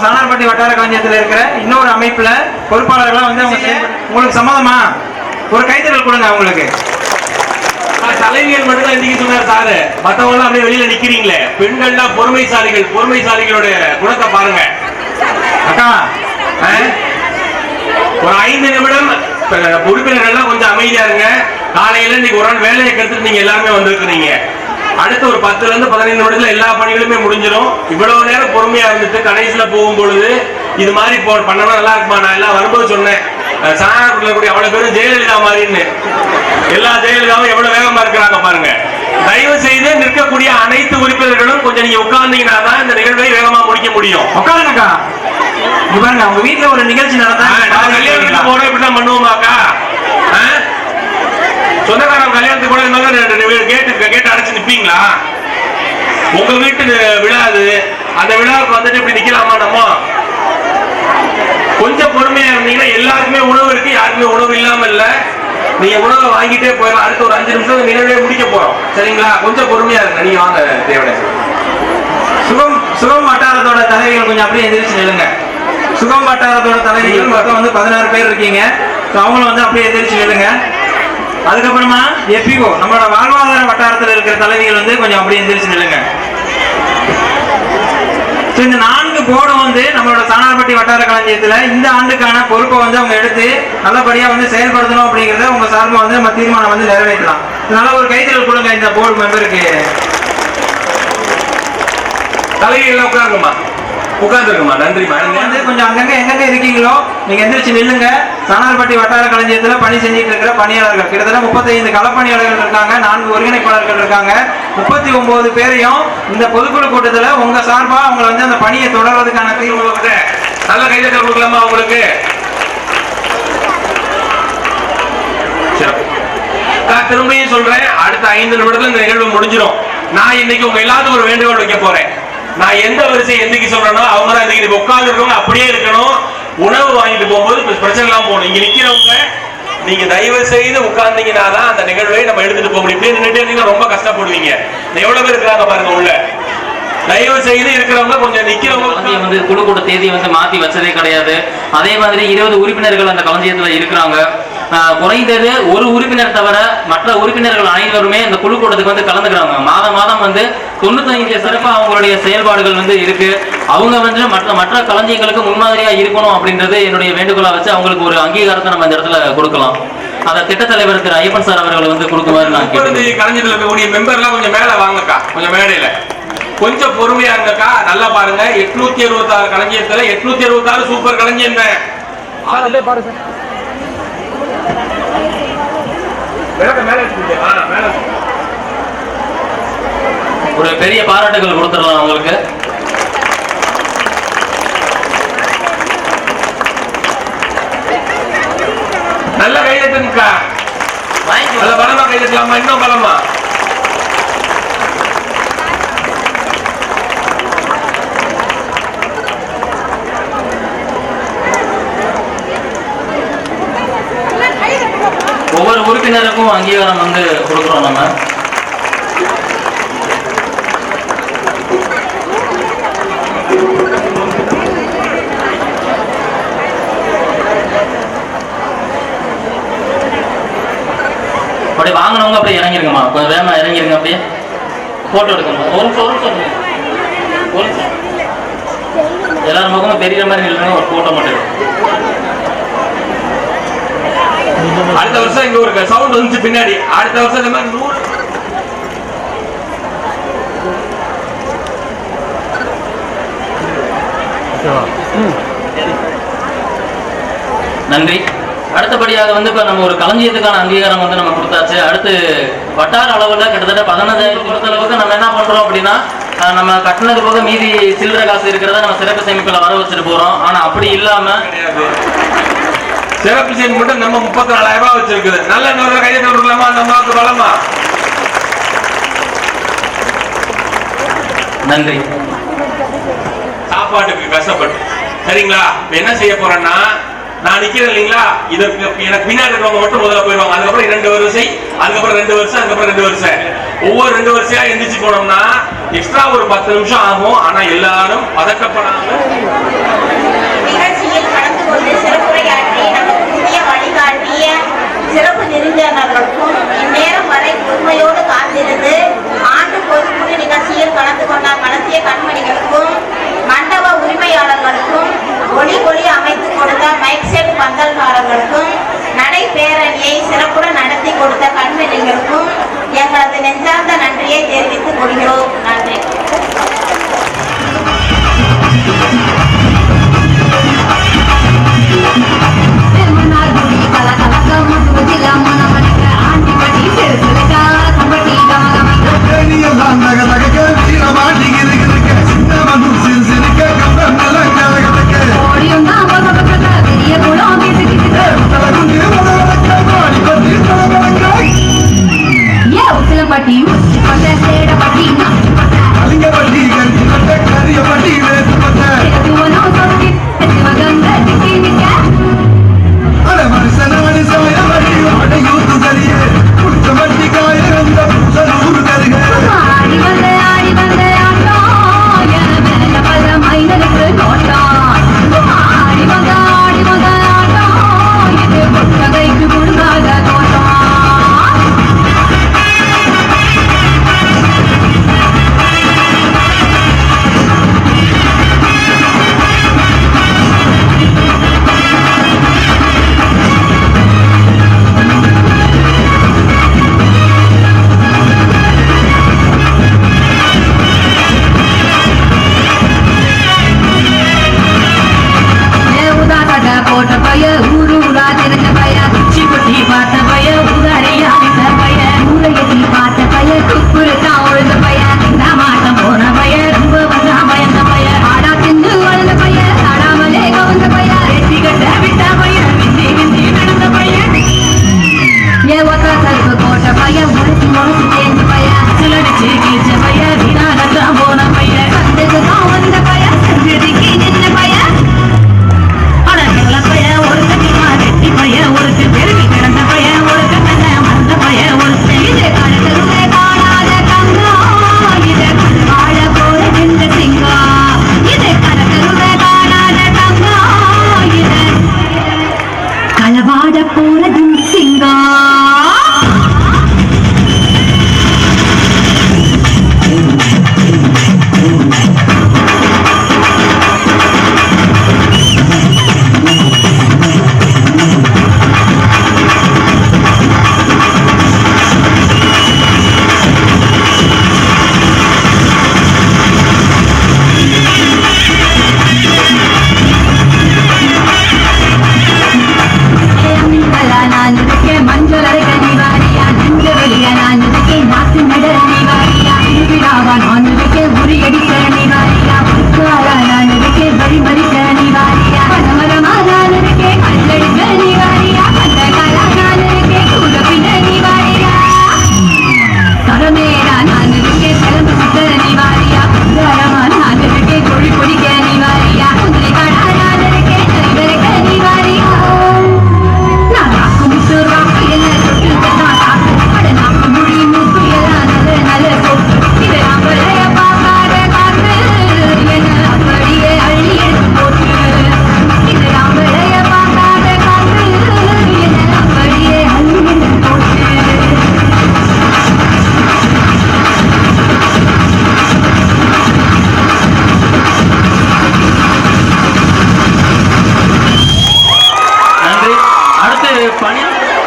சாணார்பட்டி வட்டார களஞ்சியத்தில் இருக்கிற இன்னொரு அமைப்புல பொறுப்பாளர்களா வந்து அவங்க உங்களுக்கு சம்மதமா ஒரு கைத்தறல் கொடுங்க அவங்களுக்கு. தலைவியல் மட்டும் தான் இன்னைக்கு சொன்னார் சாரு, மத்தவங்க அப்படியே வெளியில நிக்கிறீங்களே. பெண்கள்னா பொறுமைசாலிகள், பொறுமைசாலிகளுடைய குணத்தை பாருங்க. அக்கா ஒரு 5 நிமிடம் உறுப்பினர்கள்லாம் கொஞ்சம் அமைதியா இருங்க. காலையில இன்னைக்கு ஒரு நாள் வேலையை கெடுத்துட்டு நீங்க எல்லாருமே வந்திருக்கிறீங்க. அடுத்து ஒரு 10 to 15 நிமிடத்துல எல்லா பணிகளுமே முடிஞ்சிடும். இவ்வளவு நேரம் பொறுமையா இருந்துட்டு கடைசியில போகும் பொழுது இது மாதிரி பண்ணனா நல்லா இருக்குமா? நான் எல்லாம் வரும்போது சொன்னேன், சாணார்பட்டில கூடிய அவ்வளவு பேரும் ஜெயலலிதா மாதிரின்னு. எல்லா ஜெயலலிதாவும் எவ்வளவு வேகமா இருக்கிறாங்க பாருங்க. தயவு செய்து நிற்கக்கூடிய அனைத்து உறுப்பினர்களும் கொஞ்சம் நீங்க உட்கார்ந்தீங்கன்னா தான் இந்த நிகழ்வை வேகமா முடிக்க முடியும். உட்காருங்கக்கா. பாருங்க உங்க வீட்டுல ஒரு நிகழ்ச்சி நடந்தா கல்யாணத்துக்கு போறோம் இப்படிதான் பண்ணுவோமாக்கா? சொந்தக்காரன் கல்யாணத்துக்கு கூட கேட்டு அடைச்சு நிப்பீங்களா? உங்க வீட்டு விழா அது, அந்த விழாவுக்கு வந்துட்டு இப்படி நிக்கலாமா? நம்ம கொஞ்சம் பொறுமையா இருந்தீங்கன்னா எல்லாருக்குமே உணவு இருக்கு, யாருக்குமே உணவு இல்லாம இல்ல. நீங்க உணவை வாங்கிட்டே போயிடலாம். அடுத்த ஒரு 5 நிமிஷம் நிகழ்வே முடிக்க போறோம். சரிங்களா? கொஞ்சம் பொறுமையா இருங்க. நீங்க வாங்க தேவனே. சுகம் வட்டாரத்தோட தலைவிகள் கொஞ்சம் அப்படியே எதிர்த்து நில்லுங்க. சுகம் வட்டாரத்தோட தலைவிகள் மொத்தம் வந்து 16 பேர் இருக்கீங்க. அவங்களும் வந்து அப்படியே எதிர்த்து நில்லுங்க. அதுக்கப்புறமா எஃபிஓ நம்மளோட வாழ்வாதார வட்டாரத்தில் இருக்கிற தலைவிகள் வந்து கொஞ்சம் அப்படியே எந்திரிச்சு நில்லுங்க. இந்த 4 போர்டும் வந்து நம்மளோட சாணார்பட்டி வட்டார களஞ்சியத்துல இந்த ஆண்டுக்கான பொறுப்பை வந்து அவங்க எடுத்து நல்லபடியா வந்து செயல்படுத்தணும் அப்படிங்கறத உங்க சார்பா வந்து நம்ம தீர்மானம் வந்து நிறைவேற்றலாம். நல்ல ஒரு கைத்தறல் கொடுங்க இந்த போர்டு மெம்பருக்கு. தலைவிகள் உட்காருங்கம்மா, உட்கார்ந்துருக்குமா. நன்றிமா. வந்து கொஞ்சம் அங்கங்க எங்கெங்க இருக்கீங்களோ நீங்க எந்திரிச்சு நில்லுங்க. சாணார்பட்டி வட்டார களஞ்சியத்துல பணி செஞ்சுட்டு இருக்கிற பணியாளர்கள் கிட்டத்தட்ட 35 களப்பணியாளர்கள் இருக்காங்க, 4 ஒருங்கிணைப்பாளர்கள் இருக்காங்க. 39 பேரையும் இந்த பொதுக்குழு கூட்டத்துல உங்க சார்பா அவங்க வந்து அந்த பணியை தொடர்றதுக்கான தீர்வு நல்ல கைதட்டல் கொடுக்கலாமா உங்களுக்கு? திரும்பியும் சொல்றேன், அடுத்த 5 நிமிடத்துல இந்த நிகழ்வு முடிஞ்சிடும். நான் இன்னைக்கு உங்க எல்லாத்துக்கும் ஒரு வேண்டுகோள் வைக்க போறேன். நான் எந்த வரிசை எந்திரிக்க சொல்றேனோ அவங்க தான் இன்னைக்கு உட்கார்ந்து இருக்கவங்க அப்படியே இருக்கணும். உணவு வாங்கிட்டு போகும்போது பிரச்சனை எல்லாம் போகணும். இங்க நிக்கிறவங்க நீங்க தயவு செய்து உட்கார்ந்தீங்கன்னா தான் அந்த நிகழ்வை நம்ம எடுத்துட்டு போக முடியும். இப்படியே நின்றுட்டே இருந்தீங்கன்னா ரொம்ப கஷ்டப்படுவீங்க. எவ்வளவு பேர் இருக்கிறாங்க பாருங்க உள்ள. தயவு செய்து இருக்கிறவங்க கொஞ்சம் நிக்கிறவங்க வந்து குழு கூட்ட தேதியை வந்து மாத்தி வச்சதே கிடையாது. அதே மாதிரி 20 உறுப்பினர்கள் அந்த களஞ்சியத்துல இருக்கிறாங்க. குறைந்தது ஒரு உறுப்பினர் தவிர மற்ற உறுப்பினர்கள் அனைவருமே இந்த குழு கூட்டத்துக்கு வந்து கலந்துக்கிறாங்க. மாதம் வந்து 95 சிறப்பாக அவங்களுடைய செயல்பாடுகள் வந்து இருக்கு. அவங்க வந்து மற்ற களஞ்சியங்களுக்கு முன்மாதிரியா இருக்கணும் அப்படின்றது என்னுடைய வேண்டுகோளா வச்சு அவங்களுக்கு ஒரு அங்கீகாரத்தை நம்ம இந்த இடத்துல கொடுக்கலாம். அதை திட்ட தலைவர் திரு ஐயப்பன் சார் அவர்கள் வந்து கொடுக்குமாறு நான் களஞ்சியத்தில் இருக்கக்கூடிய மெம்பர்லாம் கொஞ்சம் மேல வாங்கக்கா, கொஞ்சம் மேடையில கொஞ்சம் பொறுமையா இருங்கக்கா. நல்லா பாருங்க, 866 களஞ்சியத்துல 866 சூப்பர் களஞ்சியம் ஒரு பெரிய பாராட்டுகள் கொடுத்துடலாம் அவங்களுக்கு. நல்ல கைதட்டுங்கக்கா. நல்ல பலமா கைதட்டலாமா? இன்னும் பலமா? ஒவ்வொரு உறுப்பினருக்கும் அங்கீகாரம் வந்து கொடுக்குறோம் நம்ம. அப்படியே வாங்கினவங்க அப்படியே இறங்கிருங்கம்மா, கொஞ்சம் வேகமா இறங்கிருங்க. அப்படியே போட்டோ எடுக்கணும். ஒரு நிமிஷம் எல்லாரும் பக்கமும் தெரியுற மாதிரி இல்லைன்னா ஒரு போட்டோ மட்டும் எடுக்கும். அடுத்த வருஷம் இங்க ஒரு சவுண்ட் வந்துச்சு பின்னாடி. அடுத்த வருஷம் இந்த மாதிரி 100 நன்றி. அடுத்தபடியாக வந்து இப்ப நம்ம ஒரு களஞ்சியத்துக்கான அங்கீகாரம் வந்து நம்ம கொடுத்தாச்சு. அடுத்து வட்டார அளவுல கிட்டத்தட்ட 15,000 பொறுத்த அளவுக்கு நம்ம என்ன பண்றோம் அப்படின்னா, நம்ம கட்டினது போக மீதி சில்லறை காசு இருக்கிறத நம்ம சிறப்பு சேமிப்புல வர வச்சுட்டு போறோம். ஆனா அப்படி இல்லாம சிறப்பு செயின் மட்டும் நம்ம 34,000 ரூபாய் வச்சிருக்குது. நல்ல இன்னொரு கையை தொடரலாமா? அந்த அம்மாவுக்கு பலமா? நன்றி. சாப்பாட்டுக்கு கஷ்டப்பட்டு சரிங்களா. என்ன செய்ய போறேன்னா, நான் நிக்கிறேன் இல்லைங்களா, இதற்கு எனக்கு பின்னாடி இருக்கவங்க மட்டும் முதல்ல போயிடுவாங்க. அதுக்கப்புறம் 2 வரிசை, அதுக்கப்புறம் 2 வருஷம், அதுக்கப்புறம் 2 வருஷம். ஒவ்வொரு 2 வருஷமா எந்திரிச்சு போனோம்னா எக்ஸ்ட்ரா ஒரு 10 நிமிஷம் ஆகும். ஆனா எல்லாரும் பதட்டப்படாம நிகழ்ச்சியில் கலந்து கொண்டு சிறப்புரையாற்றி நமக்கு புதிய வழிகாட்டிய சிறப்பு விருந்தினர்களுக்கும் இந்நேரம் வரை பொறுமையோடு காத்திருந்து ஆண்டு பொதுக்குழு நிகழ்ச்சியில் கலந்து கொண்ட களத்திய கண்மணிகளுக்கும் மண்டப உரிமையாளர்களுக்கும் ஒளி அமைத்துக் கொடுத்த மைக் செட் பந்தல்காரர்களுக்கும் நடைபேரணியை சிறப்புடன் நடத்தி கொடுத்த கண்மணிகளுக்கும் எங்களது நெஞ்சார்ந்த நன்றியை தெரிவித்துக் கொள்கிறோம். நன்றி.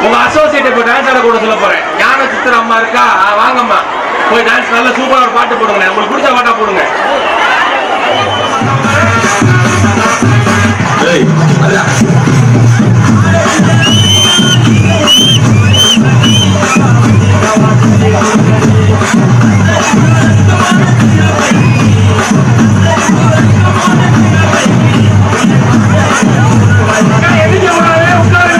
உங்க அசோசியேட் இப்போ டான்ஸ் ஆட கூட சொல்ல போறேன். ஞான சித்திர அம்மா இருக்கா, வாங்கம்மா போய் டான்ஸ் நல்ல சூப்பரா ஒரு பாட்டு போடுங்க. உங்களுக்கு பிடிச்ச பாட்டா போடுங்க. எதிர்க்க உட்காரு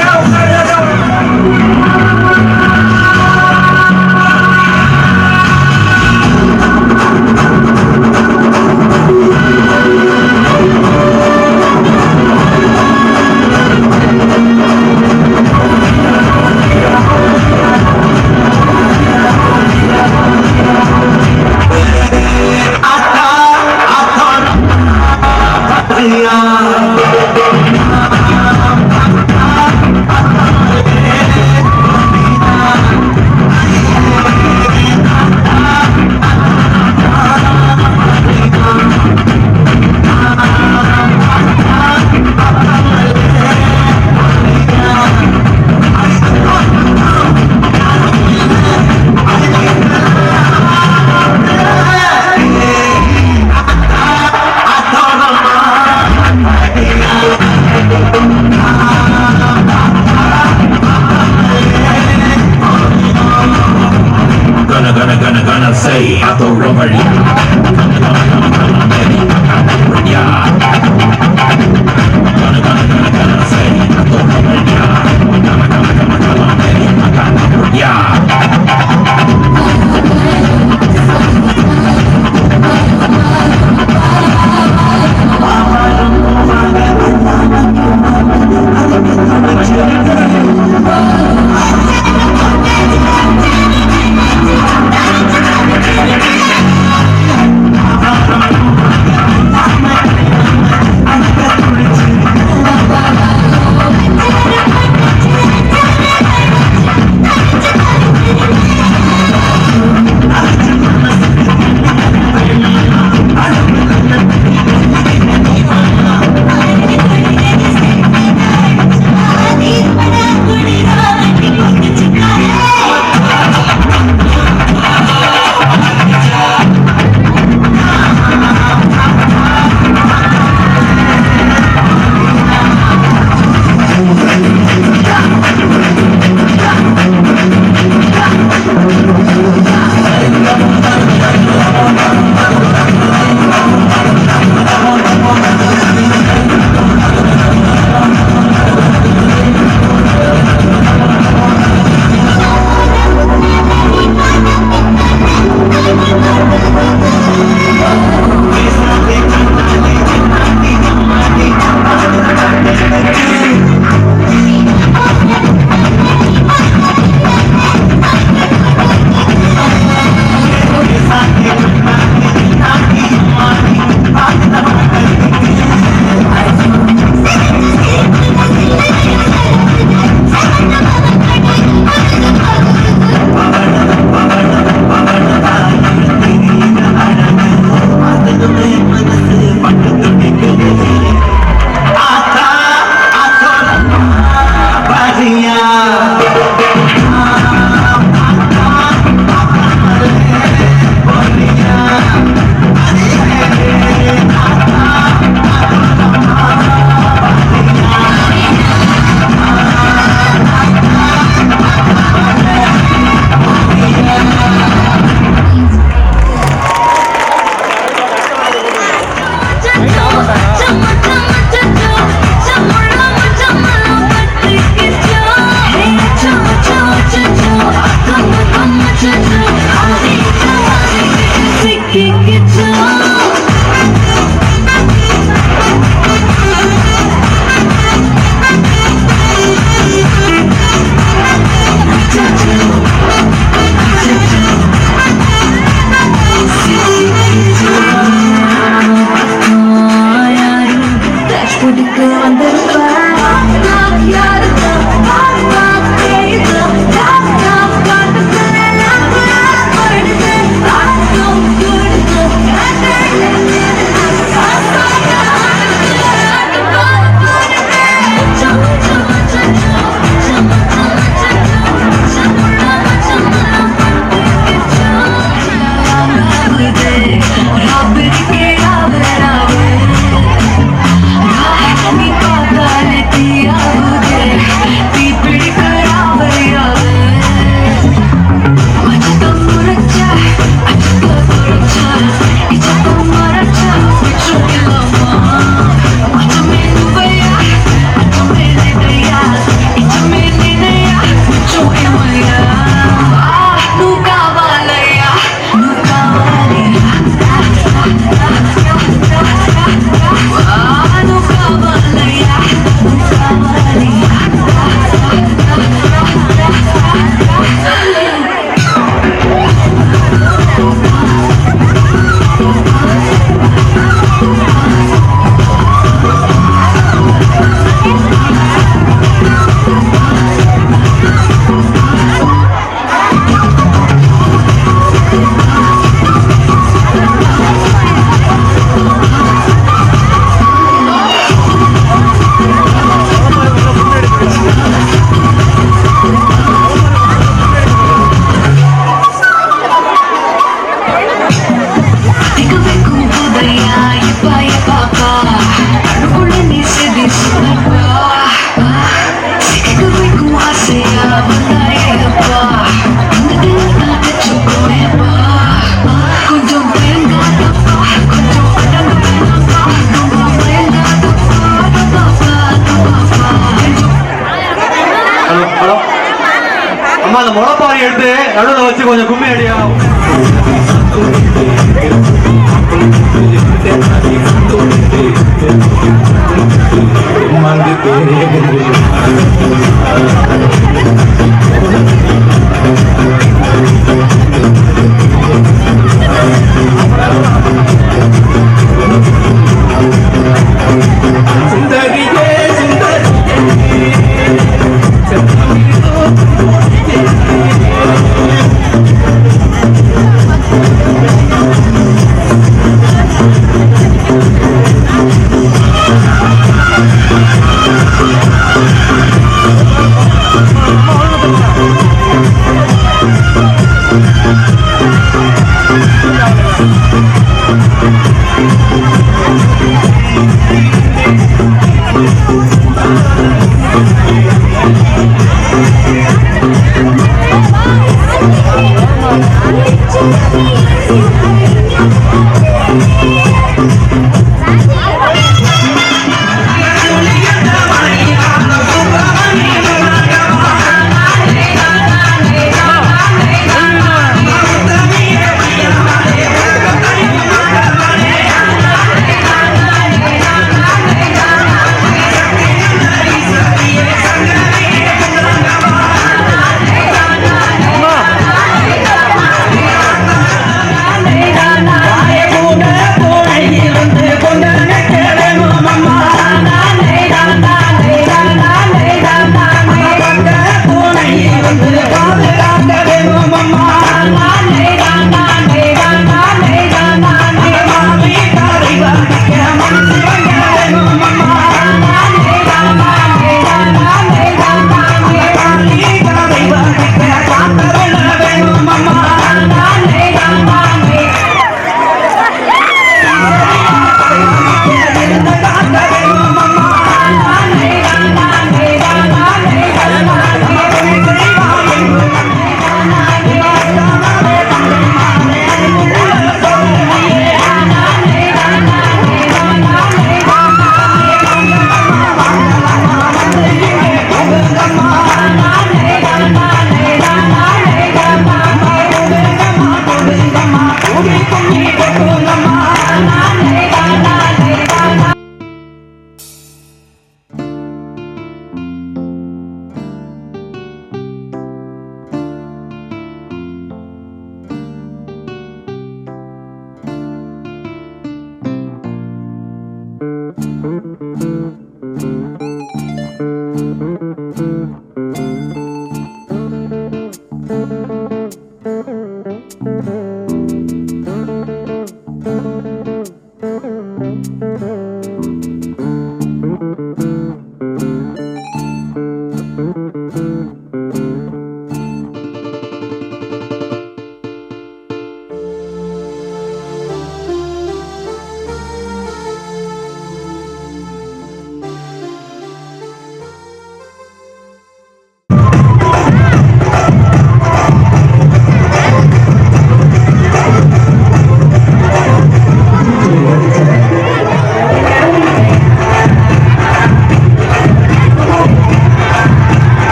அம்மா அந்த முளைப்பாரி எடுத்து நடுவில் வச்சு கொஞ்சம் கும்மி அடியா.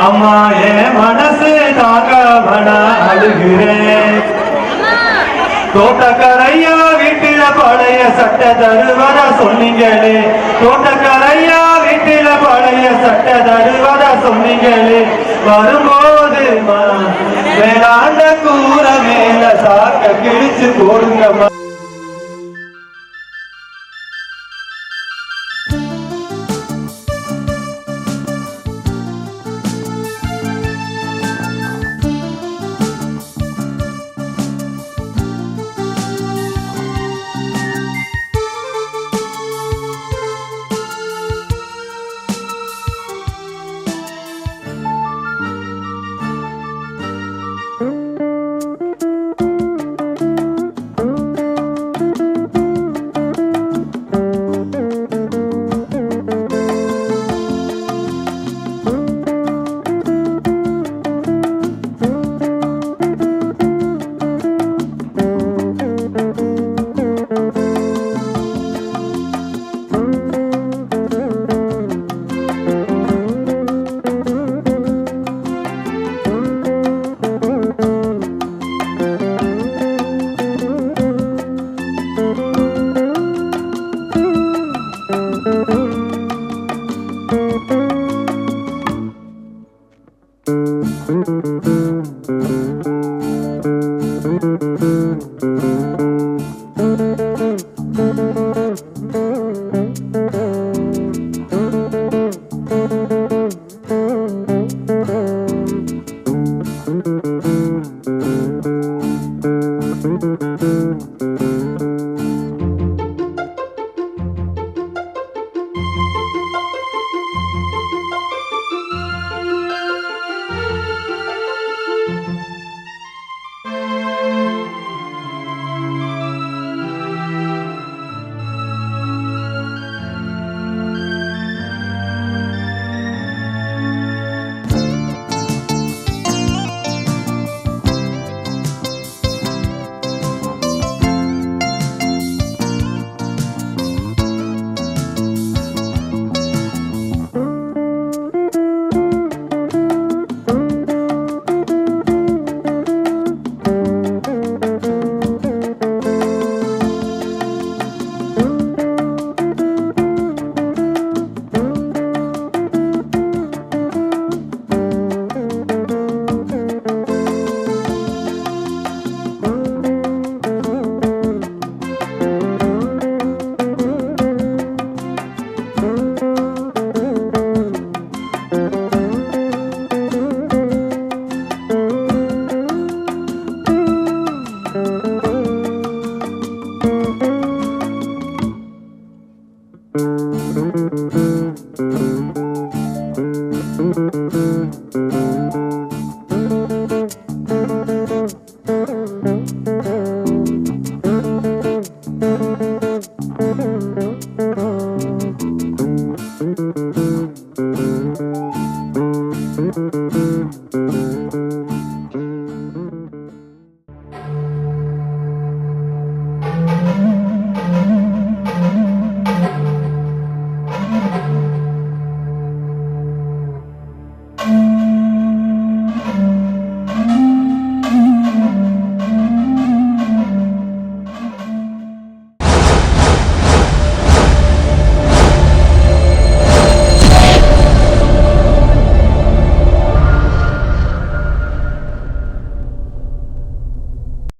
அம்மா என் மனசு தாக்காம அழுகிறேன். தோட்டக்காரையா வீட்டில பழைய சட்டை தருவதா சொன்னீங்களே, தோட்டக்காரையா வீட்டில பழைய சட்டை தருவதா சொன்னீங்களே, வரும்போது வேளாண்ட கூற மேல சாக்க கிழிச்சு போடுங்க.